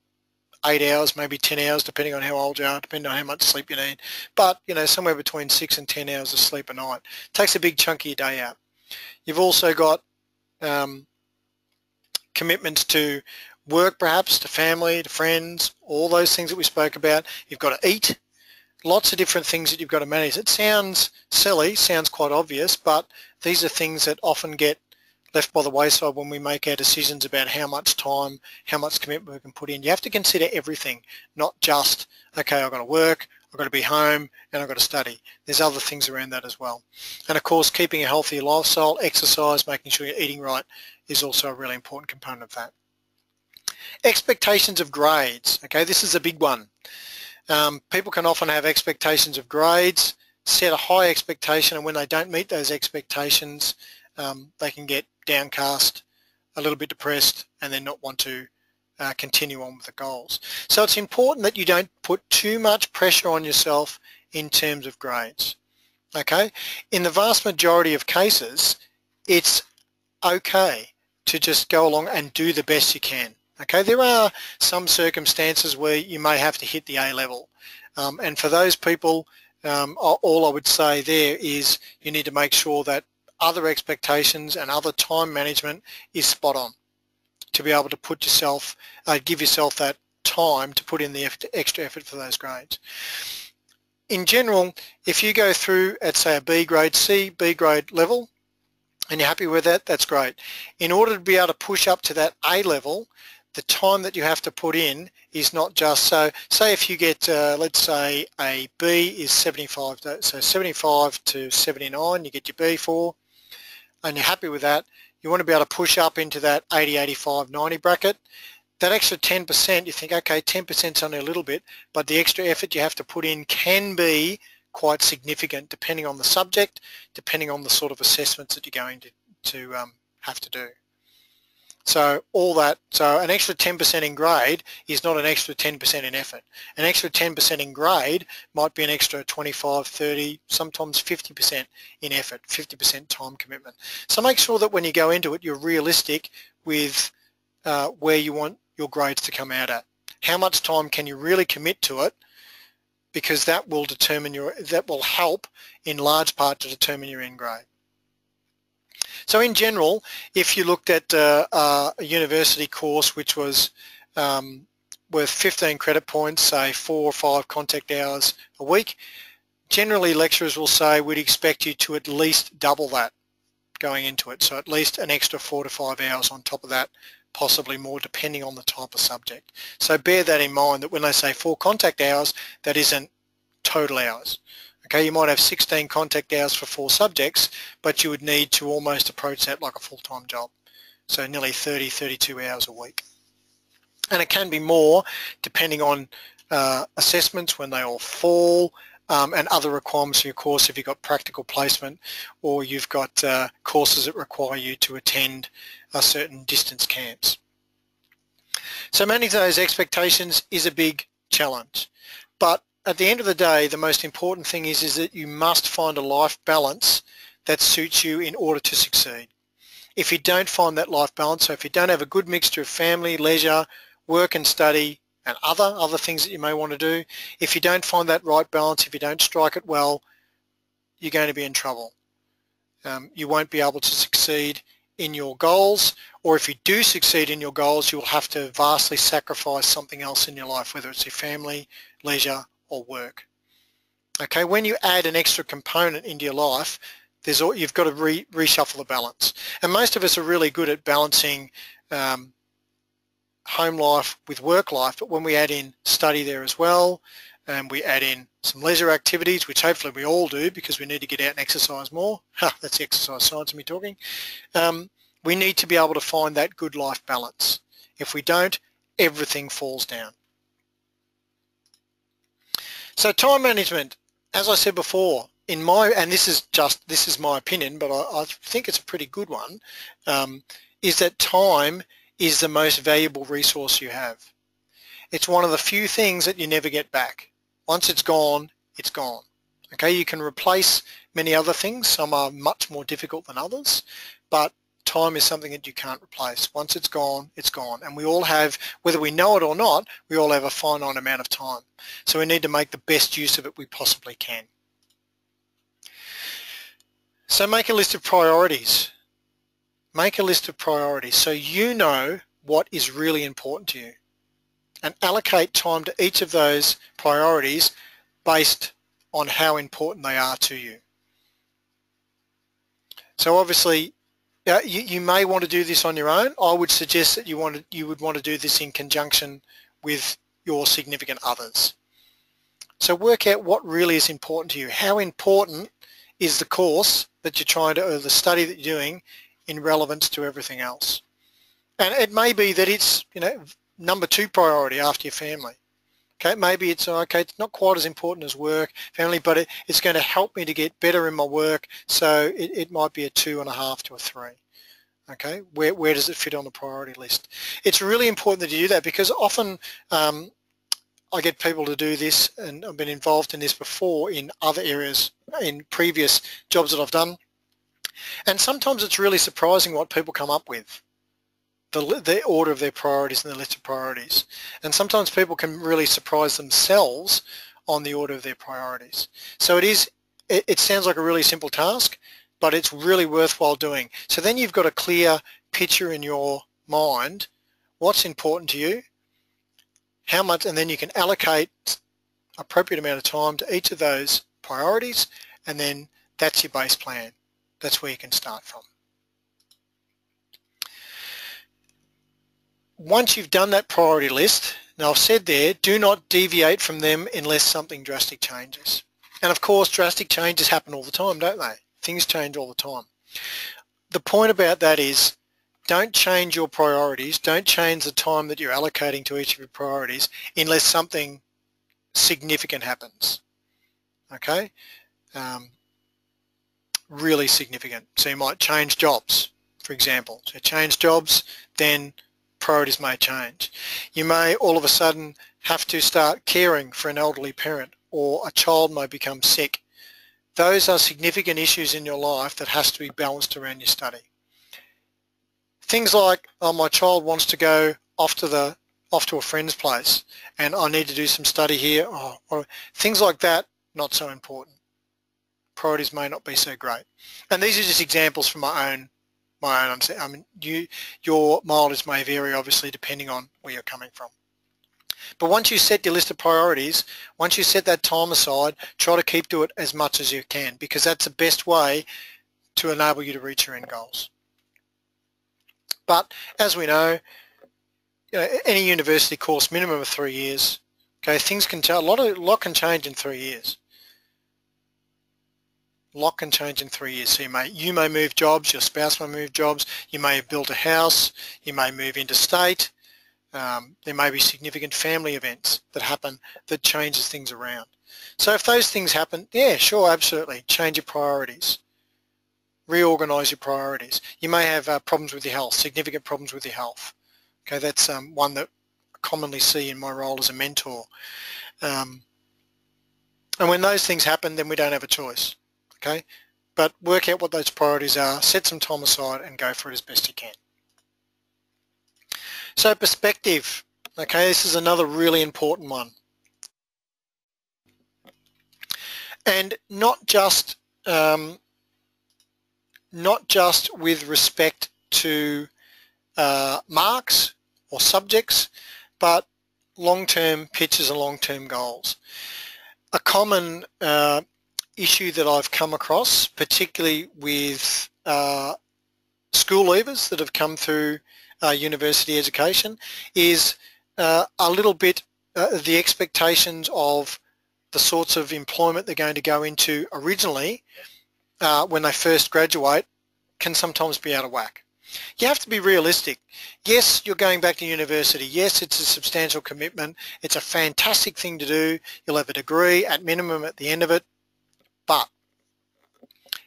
S1: 8 hours, maybe 10 hours, depending on how old you are, depending on how much sleep you need. But, somewhere between 6 and 10 hours of sleep a night. It takes a big chunk of your day out. You've also got commitments to work, perhaps, to family, to friends, all those things that we spoke about. You've got to eat. Lots of different things that you've got to manage. It sounds silly, sounds quite obvious, but these are things that often get left by the wayside when we make our decisions about how much time, how much commitment we can put in. You have to consider everything, not just, okay, I've got to work, I've got to be home, and I've got to study. There's other things around that as well. And of course, keeping a healthy lifestyle, exercise, making sure you're eating right is also a really important component of that. Expectations of grades. Okay, this is a big one. People can often have expectations of grades, set a high expectation, and when they don't meet those expectations, they can get downcast, a little bit depressed, and then not want to continue on with the goals. So it's important that you don't put too much pressure on yourself in terms of grades. Okay? In the vast majority of cases, it's okay to just go along and do the best you can. Okay? There are some circumstances where you may have to hit the A level. And for those people, all I would say there is you need to make sure that other expectations and other time management is spot on to be able to put yourself, give yourself that time to put in the extra effort for those grades. In general, if you go through at say a B grade, B grade level, and you're happy with that, that's great. In order to be able to push up to that A level, the time that you have to put in is not just, so say if you get, let's say a B is 75, so 75 to 79 you get your B for, and you're happy with that, you want to be able to push up into that 80, 85, 90 bracket. That extra 10%, you think, okay, 10% is only a little bit, but the extra effort you have to put in can be quite significant depending on the subject, depending on the sort of assessments that you're going to have to do. So all that, so an extra 10% in grade is not an extra 10% in effort. An extra 10% in grade might be an extra 25, 30, sometimes 50% in effort, 50% time commitment. So make sure that when you go into it, you're realistic with where you want your grades to come out at. How much time can you really commit to it? Because that will help in large part to determine your end grade. So in general, if you looked at a university course which was worth 15 credit points, say 4 or 5 contact hours a week, generally lecturers will say we'd expect you to at least double that going into it. So at least an extra 4 to 5 hours on top of that, possibly more depending on the type of subject. So bear that in mind, that when they say 4 contact hours, that isn't total hours. Okay, you might have 16 contact hours for 4 subjects, but you would need to almost approach that like a full-time job. So nearly 30, 32 hours a week. And it can be more depending on assessments when they all fall, and other requirements for your course if you've got practical placement or you've got courses that require you to attend certain distance camps. So managing those expectations is a big challenge, but at the end of the day, the most important thing is that you must find a life balance that suits you in order to succeed. If you don't find that life balance, so if you don't have a good mixture of family, leisure, work and study, and other things that you may want to do, if you don't find that right balance, if you don't strike it well, you're going to be in trouble. You won't be able to succeed in your goals, or if you do succeed in your goals, you'll have to vastly sacrifice something else in your life, whether it's your family, leisure, or work. Okay, when you add an extra component into your life, you've got to reshuffle the balance. And most of us are really good at balancing home life with work life, but when we add in study there as well, and we add in some leisure activities, which hopefully we all do because we need to get out and exercise more. That's the exercise science of me talking. We need to be able to find that good life balance. If we don't, everything falls down. So time management, as I said before, and this is my opinion, but I think it's a pretty good one, is that time is the most valuable resource you have. It's one of the few things that you never get back. Once it's gone, it's gone. Okay, you can replace many other things. Some are much more difficult than others, but time is something that you can't replace. Once it's gone, it's gone. And we all have, whether we know it or not, we all have a finite amount of time. So we need to make the best use of it we possibly can. So make a list of priorities. Make a list of priorities so you know what is really important to you, and allocate time to each of those priorities based on how important they are to you. So obviously you may want to do this on your own. I would suggest that you would want to do this in conjunction with your significant others. So work out what really is important to you. How important is the course that you're trying to, or the study that you're doing, in relevance to everything else. And it may be that it's, number 2 priority after your family. Okay, maybe it's not quite as important as work, family, but it's going to help me to get better in my work, so it might be a 2.5 to a 3. Okay, where does it fit on the priority list? It's really important that you do that, because often I get people to do this, and I've been involved in this before in other areas, in previous jobs that I've done. And sometimes it's really surprising what people come up with, the order of their priorities and the list of priorities. And sometimes people can really surprise themselves on the order of their priorities. So it sounds like a really simple task, but it's really worthwhile doing. So then you've got a clear picture in your mind, what's important to you, how much, and then you can allocate appropriate amount of time to each of those priorities, and then that's your base plan. That's where you can start from. Once you've done that priority list, now I've said there, do not deviate from them unless something drastic changes. And of course, drastic changes happen all the time, don't they? Things change all the time. The point about that is, don't change your priorities, don't change the time that you're allocating to each of your priorities unless something significant happens. Okay? Really significant. So you might change jobs, for example. So change jobs, then priorities may change. You may all of a sudden have to start caring for an elderly parent, or a child may become sick. Those are significant issues in your life that has to be balanced around your study. Things like, oh, my child wants to go off to a friend's place and I need to do some study here. Or things like that, not so important. Priorities may not be so great. And these are just examples from my own understanding. I mean, your mileage may vary, obviously, depending on where you're coming from. But once you set your list of priorities, once you set that time aside, try to keep to it as much as you can, because that's the best way to enable you to reach your end goals. But as we know, any university course, minimum of 3 years. Okay, things can change. A lot can change in 3 years. A lot can change in 3 years. So you may move jobs, your spouse may move jobs, you may have built a house, you may move interstate. There may be significant family events that happen that changes things around. So if those things happen, yeah, sure, absolutely, change your priorities. Reorganise your priorities. You may have problems with your health, significant problems with your health. Okay, that's one that I commonly see in my role as a mentor. And when those things happen, then we don't have a choice. Okay, but work out what those priorities are, set some time aside and go for it as best you can. So perspective, okay, this is another really important one. And not just with respect to marks or subjects, but long-term pictures and long-term goals. A common issue that I've come across, particularly with school leavers that have come through university education, is a little bit the expectations of the sorts of employment they're going to go into originally when they first graduate can sometimes be out of whack. You have to be realistic. Yes, you're going back to university. Yes, it's a substantial commitment. It's a fantastic thing to do. You'll have a degree at minimum at the end of it. But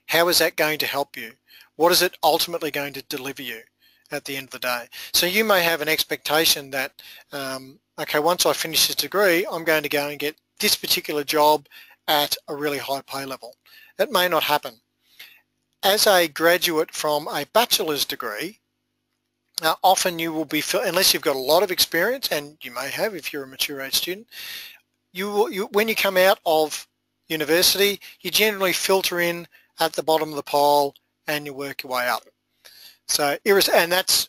S1: how is that going to help you? What is it ultimately going to deliver you at the end of the day? So you may have an expectation that, okay, once I finish this degree, I'm going to go and get this particular job at a really high pay level. That may not happen. As a graduate from a bachelor's degree, often you will be, unless you've got a lot of experience, and you may have if you're a mature age student, when you come out of university, you generally filter in at the bottom of the pile and you work your way up. So, and that's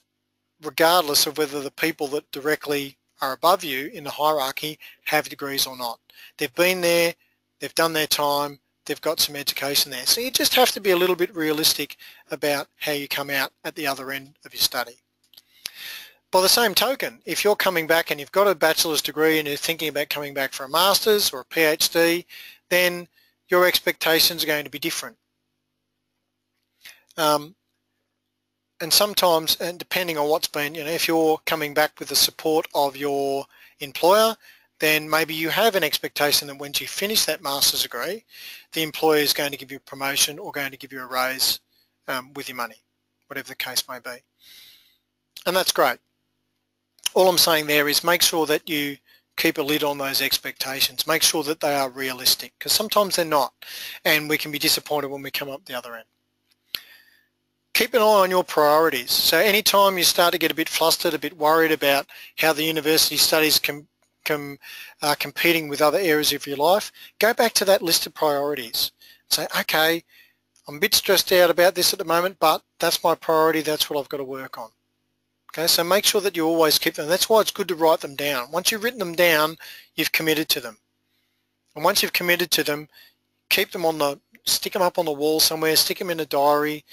S1: regardless of whether the people that directly are above you in the hierarchy have degrees or not. They've been there, they've done their time, they've got some education there. So you just have to be a little bit realistic about how you come out at the other end of your study. By the same token, if you're coming back and you've got a bachelor's degree and you're thinking about coming back for a master's or a PhD, then your expectations are going to be different. And sometimes, and depending on what's been, if you're coming back with the support of your employer, then maybe you have an expectation that once you finish that master's degree, the employer is going to give you a promotion or going to give you a raise with your money, whatever the case may be. And that's great. All I'm saying there is make sure that you keep a lid on those expectations. Make sure that they are realistic, because sometimes they're not, and we can be disappointed when we come up the other end. Keep an eye on your priorities. So anytime you start to get a bit flustered, a bit worried about how the university studies are competing with other areas of your life, go back to that list of priorities. Say, okay, I'm a bit stressed out about this at the moment, but that's my priority, that's what I've got to work on. Okay, so make sure that you always keep them. That's why it's good to write them down. Once you've written them down, you've committed to them. And once you've committed to them, keep them stick them up on the wall somewhere, stick them in a diary,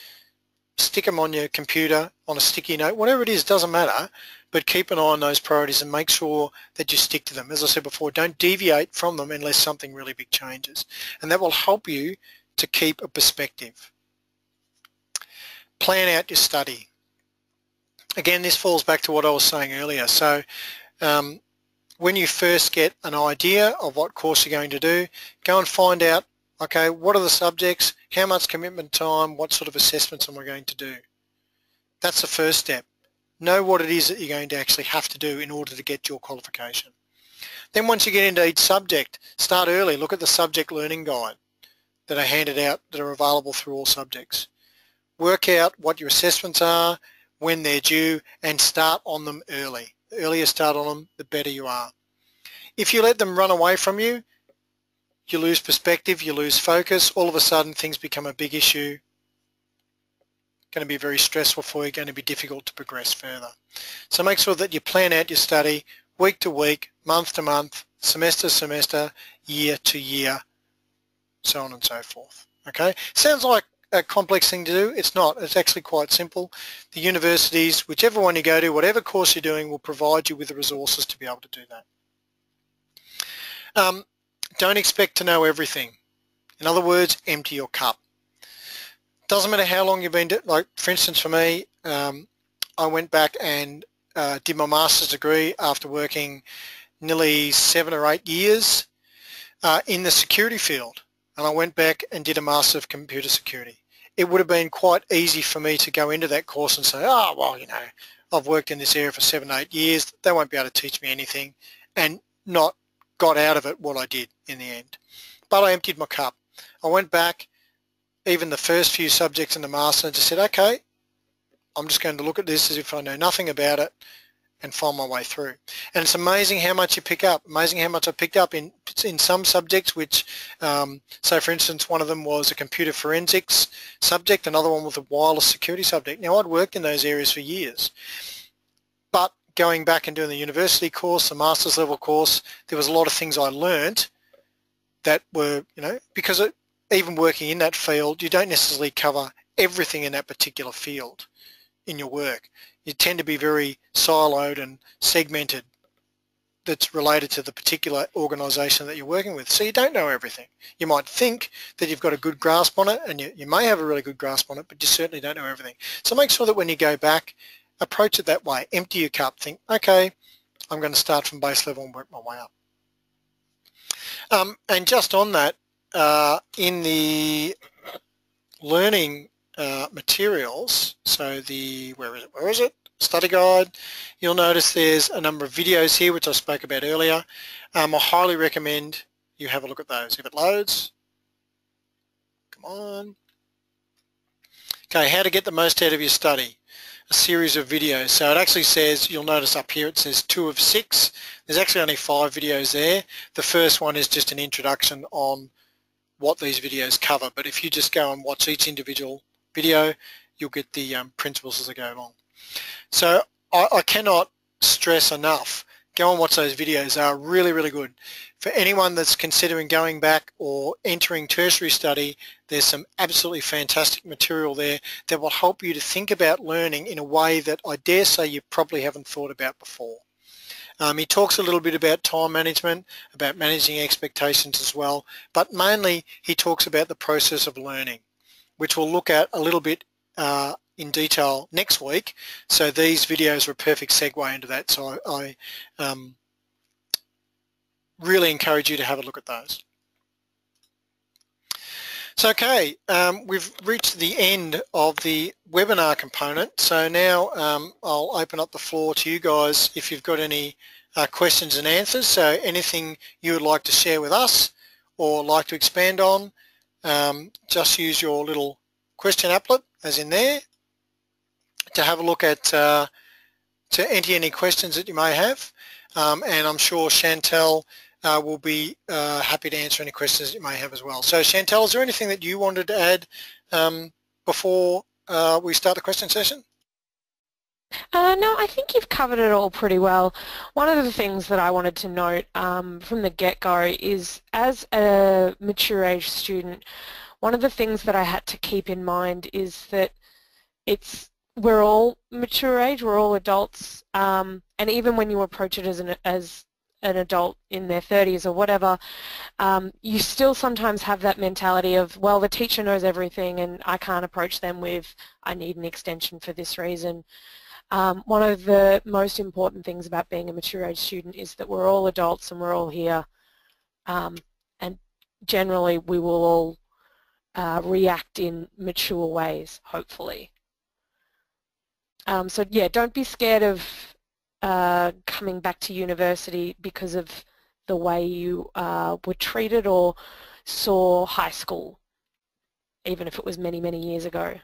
S1: stick them on your computer, on a sticky note, whatever it is, doesn't matter, but keep an eye on those priorities and make sure that you stick to them. As I said before, don't deviate from them unless something really big changes. And that will help you to keep a perspective. Plan out your study. Again, this falls back to what I was saying earlier. So when you first get an idea of what course you're going to do, go and find out, okay, what are the subjects, how much commitment time, what sort of assessments am I going to do? That's the first step. Know what it is that you're going to actually have to do in order to get your qualification. Then once you get into each subject, start early. Look at the subject learning guide that are handed out, that are available through all subjects. Work out what your assessments are, when they're due and start on them early. The earlier you start on them, the better you are. If you let them run away from you, you lose perspective, you lose focus. All of a sudden things become a big issue. Going to be very stressful for you, going to be difficult to progress further. So make sure that you plan out your study week to week, month to month, semester to semester, year to year, so on and so forth. Okay? Sounds like a complex thing to do. It's not. It's actually quite simple. The universities, whichever one you go to, whatever course you're doing, will provide you with the resources to be able to do that. Don't expect to know everything. In other words, empty your cup. Doesn't matter how long you've been, like for instance for me, I went back and did my master's degree after working nearly 7 or 8 years in the security field, and I went back and did a Master of Computer Security. It would have been quite easy for me to go into that course and say, oh, well, you know, I've worked in this area for 7 or 8 years, they won't be able to teach me anything, and not got out of it what I did in the end. But I emptied my cup. I went back, even the first few subjects in the Master, and just said, okay, I'm just going to look at this as if I know nothing about it and find my way through. And it's amazing how much you pick up, amazing how much I picked up in some subjects which, so for instance, one of them was a computer forensics subject, another one was a wireless security subject. Now I'd worked in those areas for years, but going back and doing the university course, the master's level course, there was a lot of things I learned that were, you know, because even working in that field, you don't necessarily cover everything in that particular field in your work. You tend to be very siloed and segmented that's related to the particular organisation that you're working with. So you don't know everything. You might think that you've got a good grasp on it, and you may have a really good grasp on it, but you certainly don't know everything. So make sure that when you go back, approach it that way. Empty your cup. Think, okay, I'm going to start from base level and work my way up. And just on that, in the learning materials, so the, where is it? Study guide, you'll notice there's a number of videos here which I spoke about earlier. I highly recommend you have a look at those. If it loads, come on. Okay, how to get the most out of your study. A series of videos. So it actually says, you'll notice up here it says 2 of 6. There's actually only 5 videos there. The first one is just an introduction on what these videos cover, but if you just go and watch each individual video, you'll get the principles as they go along. So I cannot stress enough, go and watch those videos. They are really, really good. For anyone that's considering going back or entering tertiary study, there's some absolutely fantastic material there that will help you to think about learning in a way that I dare say you probably haven't thought about before. He talks a little bit about time management, about managing expectations as well, but mainly he talks about the process of learning, which we'll look at a little bit in detail next week. So these videos are a perfect segue into that. So I really encourage you to have a look at those. So okay, we've reached the end of the webinar component. So now I'll open up the floor to you guys if you've got any questions and answers. So anything you would like to share with us or like to expand on, just use your little question applet as in there to have a look at, to enter any questions that you may have. And I'm sure Chantelle will be happy to answer any questions that you may have as well. So Chantelle, is there anything that you wanted to add before we start the question session?
S2: No, I think you've covered it all pretty well. One of the things that I wanted to note from the get-go is, as a mature age student, one of the things that I had to keep in mind is that we're all mature age, we're all adults, and even when you approach it as an adult in their 30s or whatever, you still sometimes have that mentality of, well, the teacher knows everything and I can't approach them with, I need an extension for this reason. One of the most important things about being a mature age student is that we're all adults and we're all here, and generally we will all react in mature ways, hopefully. So yeah, don't be scared of coming back to university because of the way you were treated or saw high school, even if it was many, many years ago.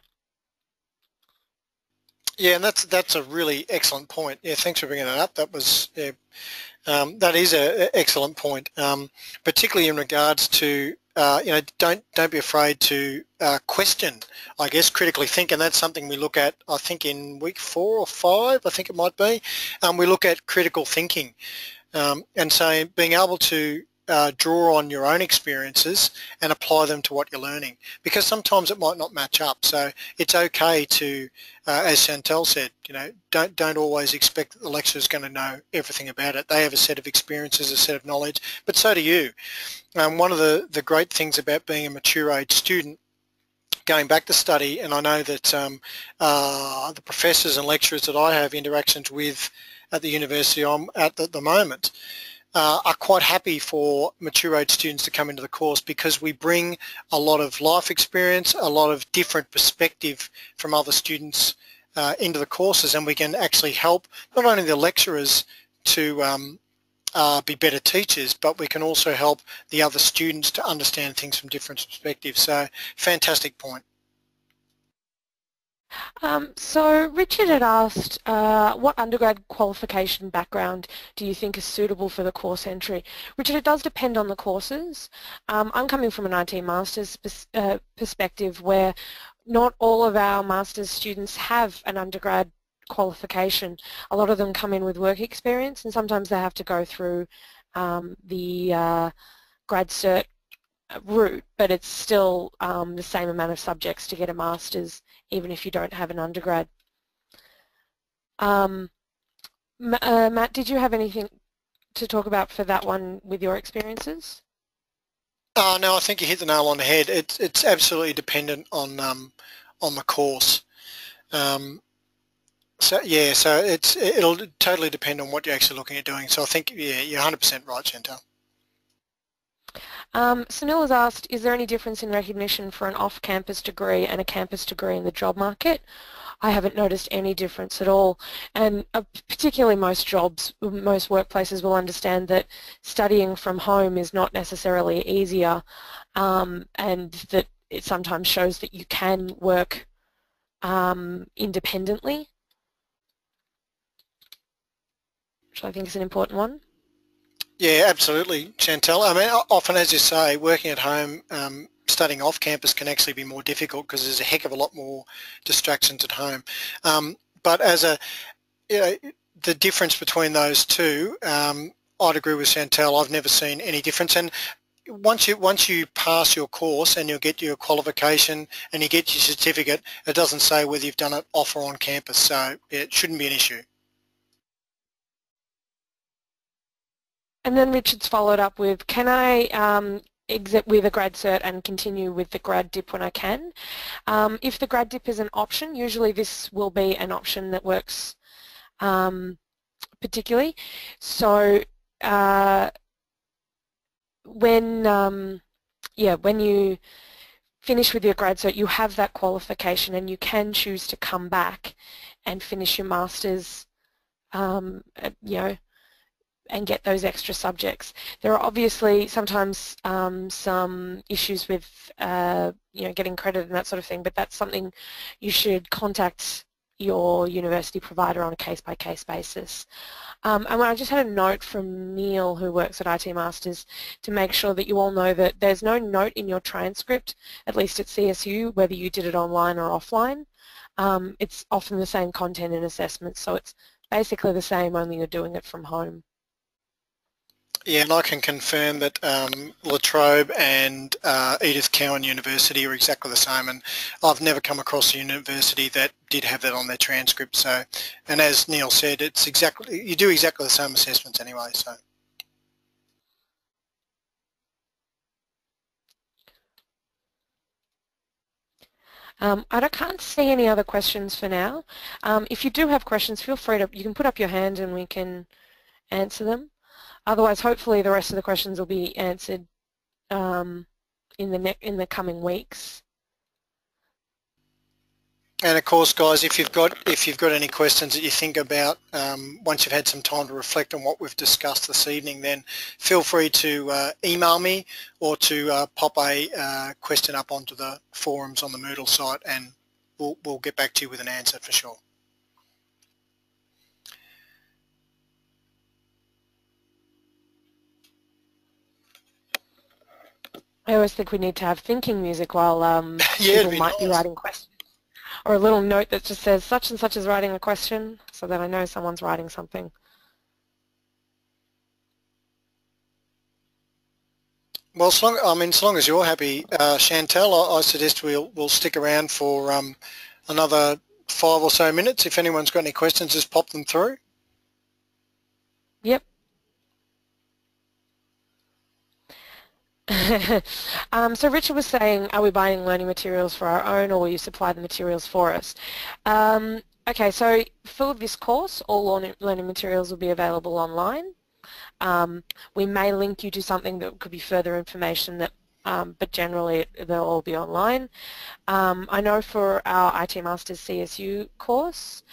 S1: Yeah, and that's a really excellent point. Yeah, thanks for bringing that up. That was that is a excellent point, particularly in regards to don't be afraid to question. I guess critically think, and that's something we look at. I think in week 4 or 5, I think it might be. We look at critical thinking, and so being able to draw on your own experiences and apply them to what you're learning, because sometimes it might not match up. So it's okay to, as Chantelle said, don't always expect that the lecturer is going to know everything about it. They have a set of experiences, a set of knowledge, but so do you. One of the great things about being a mature age student going back to study, and I know that the professors and lecturers that I have interactions with at the university I'm at the moment, are quite happy for mature age students to come into the course, because we bring a lot of life experience, a lot of different perspective from other students into the courses, and we can actually help not only the lecturers to be better teachers, but we can also help the other students to understand things from different perspectives. So fantastic point.
S2: So Richard had asked, what undergrad qualification background do you think is suitable for the course entry? Richard, it does depend on the courses. I'm coming from an IT Masters perspective, where not all of our Masters students have an undergrad qualification. A lot of them come in with work experience, and sometimes they have to go through the grad cert route, but it's still the same amount of subjects to get a Masters, even if you don't have an undergrad. Matt, did you have anything to talk about for that one with your experiences?
S1: No, I think you hit the nail on the head. It's absolutely dependent on the course. So it'll totally depend on what you're actually looking at doing. So I think, yeah, you're 100% right, Chantelle.
S2: Sunil has asked, is there any difference in recognition for an off-campus degree and a campus degree in the job market? I haven't noticed any difference at all, and particularly most workplaces will understand that studying from home is not necessarily easier, and that it sometimes shows that you can work independently, which I think is an important one.
S1: Yeah, absolutely, Chantelle. I mean, often, as you say, working at home, studying off campus can actually be more difficult because there's a heck of a lot more distractions at home. But as the difference between those two, I'd agree with Chantelle. I've never seen any difference. And once you pass your course and you get your qualification and you get your certificate, it doesn't say whether you've done it off or on campus, so it shouldn't be an issue.
S2: And then Richard's followed up with, can I exit with a grad cert and continue with the grad dip when I can? If the grad dip is an option, usually this will be an option that works particularly. So when you finish with your grad cert, you have that qualification and you can choose to come back and finish your Masters, and get those extra subjects. There are obviously sometimes some issues with getting credit and that sort of thing, but that's something you should contact your university provider on a case-by-case basis. And I just had a note from Neil, who works at IT Masters, to make sure that you all know that there's no note in your transcript, at least at CSU, whether you did it online or offline. It's often the same content and assessments, so it's basically the same, only you're doing it from home.
S1: Yeah, and I can confirm that La Trobe and Edith Cowan University are exactly the same, and I've never come across a university that did have that on their transcript. So, and as Neil said, it's exactly, you do exactly the same assessments anyway. So.
S2: I can't see any other questions for now. If you do have questions, feel free to, you can put up your hand and we can answer them. Otherwise, hopefully the rest of the questions will be answered in the coming weeks.
S1: And of course, guys, if you've got any questions that you think about once you've had some time to reflect on what we've discussed this evening, then feel free to email me or to pop a question up onto the forums on the Moodle site, and we'll get back to you with an answer for sure.
S2: I always think we need to have thinking music while
S1: Yeah, it'd
S2: people
S1: be
S2: might be
S1: nice.
S2: writing questions. Or a little note that just says such and such is writing a question, so that I know someone's writing something.
S1: Well, as long as you're happy, Chantelle, I suggest we'll stick around for another 5 or so minutes. If anyone's got any questions, just pop them through.
S2: Yep. So Richard was saying, are we buying learning materials for our own, or will you supply the materials for us? Okay, so for this course, all learning materials will be available online. We may link you to something that could be further information, that, but generally they'll all be online. I know for our IT Masters CSU course,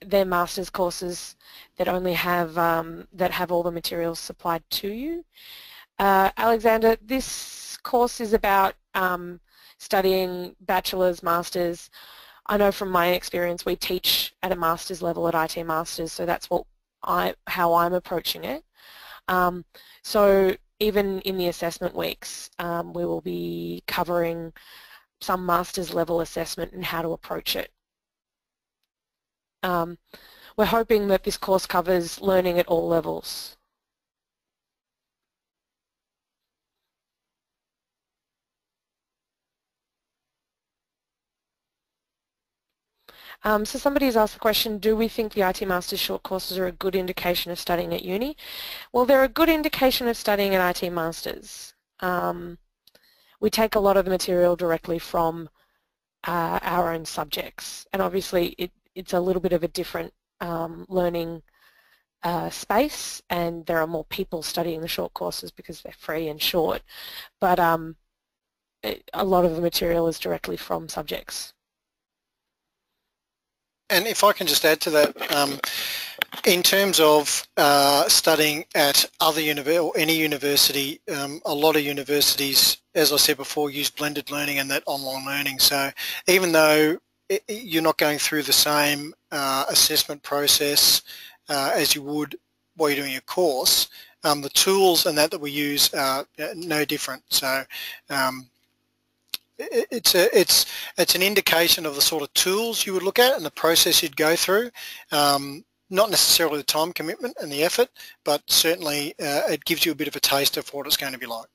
S2: they're Masters courses that only have that have all the materials supplied to you. Alexander, this course is about studying bachelor's, masters. I know from my experience we teach at a master's level at IT Masters, so that's how I'm approaching it. So even in the assessment weeks, we will be covering some master's level assessment and how to approach it. We're hoping that this course covers learning at all levels. So somebody has asked the question, do we think the IT Masters short courses are a good indication of studying at uni? Well, they're a good indication of studying at IT Masters. We take a lot of the material directly from our own subjects, and obviously it's a little bit of a different learning space, and there are more people studying the short courses because they're free and short, but a lot of the material is directly from subjects.
S1: And if I can just add to that, in terms of studying at any university, a lot of universities, as I said before, use blended learning and that online learning. So even though you're not going through the same assessment process as you would while you're doing your course, the tools and that we use are no different. So it's an indication of the sort of tools you would look at and the process you'd go through. Not necessarily the time commitment and the effort, but certainly it gives you a bit of a taste of what it's going to be like.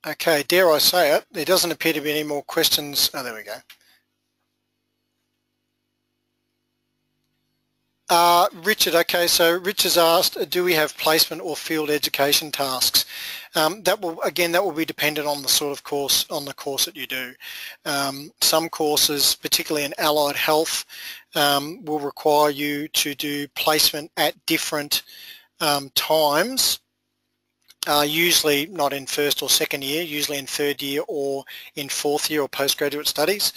S1: Okay, dare I say it, there doesn't appear to be any more questions. Oh, there we go. Richard, okay, so Richard's asked, do we have placement or field education tasks? That will be dependent on the sort of course, on the course that you do. Some courses, particularly in allied health, will require you to do placement at different times. Usually not in first or second year, usually in third year or in fourth year or postgraduate studies.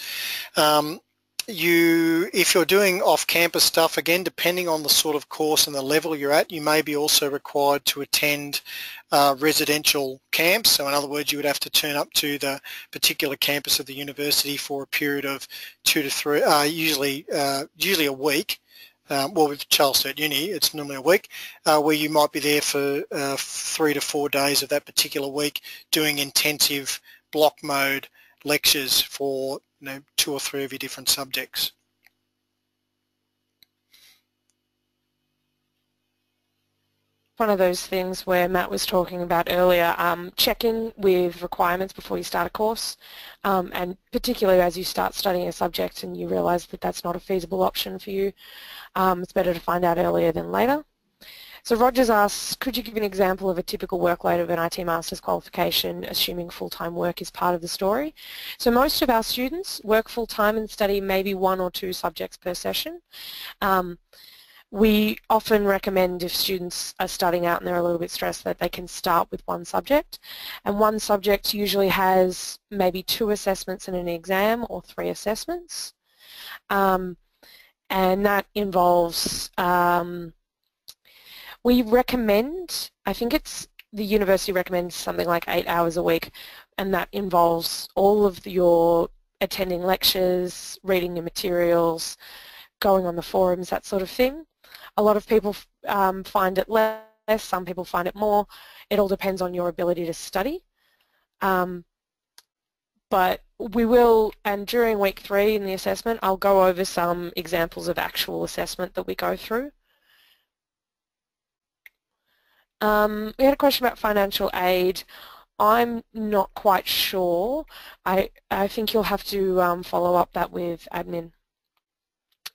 S1: If you're doing off-campus stuff, again, depending on the sort of course and the level you're at, you may be also required to attend residential camps. So in other words, you would have to turn up to the particular campus of the university for a period of 2 to 3, usually a week. Well, with Charles Sturt Uni, it's normally a week, where you might be there for 3 to 4 days of that particular week doing intensive block mode lectures for 2 or 3 of your different subjects.
S2: One of those things where Matt was talking about earlier, checking with requirements before you start a course, and particularly as you start studying a subject and you realise that that's not a feasible option for you, it's better to find out earlier than later. So Rogers asks, could you give an example of a typical workload of an IT Masters qualification, assuming full-time work is part of the story? So most of our students work full-time and study maybe 1 or 2 subjects per session. We often recommend if students are starting out and they're a little bit stressed that they can start with one subject, and one subject usually has maybe 2 assessments and an exam or 3 assessments, and that involves, we recommend, I think it's the university recommends something like 8 hours a week, and that involves all of your attending lectures, reading your materials, going on the forums, that sort of thing. A lot of people find it less, some people find it more. It all depends on your ability to study. But we will, and during week 3 in the assessment, I'll go over some examples of actual assessment that we go through. We had a question about financial aid. I'm not quite sure. I think you'll have to follow up that with admin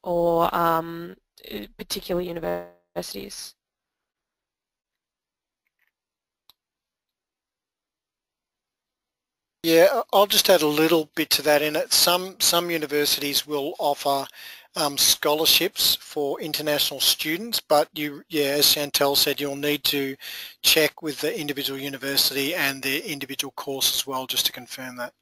S2: or particular universities.
S1: Yeah, I'll just add a little bit to that in it. Some universities will offer scholarships for international students, but as Chantelle said, you'll need to check with the individual university and their individual course as well, just to confirm that.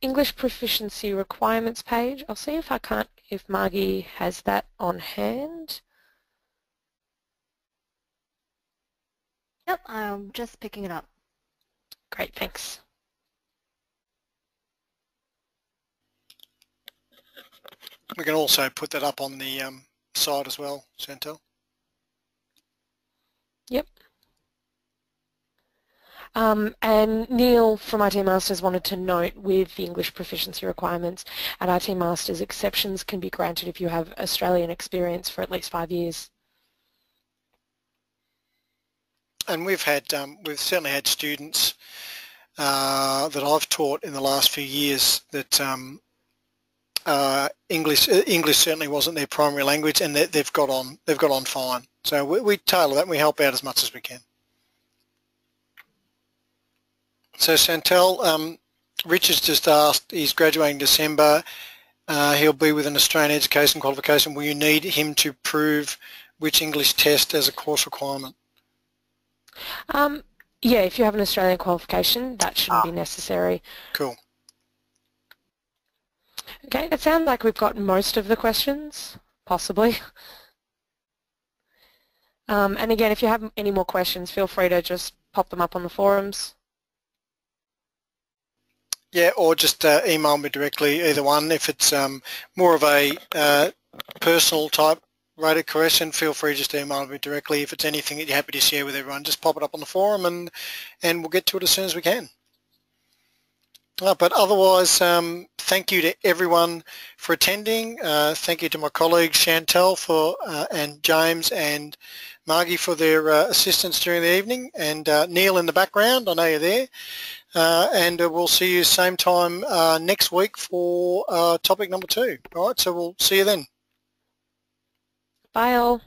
S2: English proficiency requirements page. I'll see if Margie has that on hand.
S3: Yep, I'm just picking it up.
S2: Great, thanks.
S1: We can also put that up on the site as well, Chantelle.
S2: Yep. And Neil from IT Masters wanted to note with the English proficiency requirements at IT Masters, exceptions can be granted if you have Australian experience for at least 5 years.
S1: And we've certainly had students that I've taught in the last few years that English certainly wasn't their primary language, and they've got on fine. So we tailor that and we help out as much as we can. So Chantelle, Richard's just asked, he's graduating December, he'll be with an Australian education qualification. Will you need him to prove which English test as a course requirement?
S2: Yeah, if you have an Australian qualification, that shouldn't be necessary.
S1: Cool.
S2: Okay, it sounds like we've got most of the questions, possibly. And again, if you have any more questions, feel free to just pop them up on the forums.
S1: Yeah, or just email me directly, either one. If it's more of a personal type rated question, feel free to just email me directly. If it's anything that you're happy to share with everyone, just pop it up on the forum and we'll get to it as soon as we can. But otherwise, thank you to everyone for attending. Thank you to my colleagues Chantelle and James and Margie for their assistance during the evening, and Neil in the background, I know you're there. And we'll see you same time next week for topic number 2. All right, so we'll see you then.
S2: Bye all.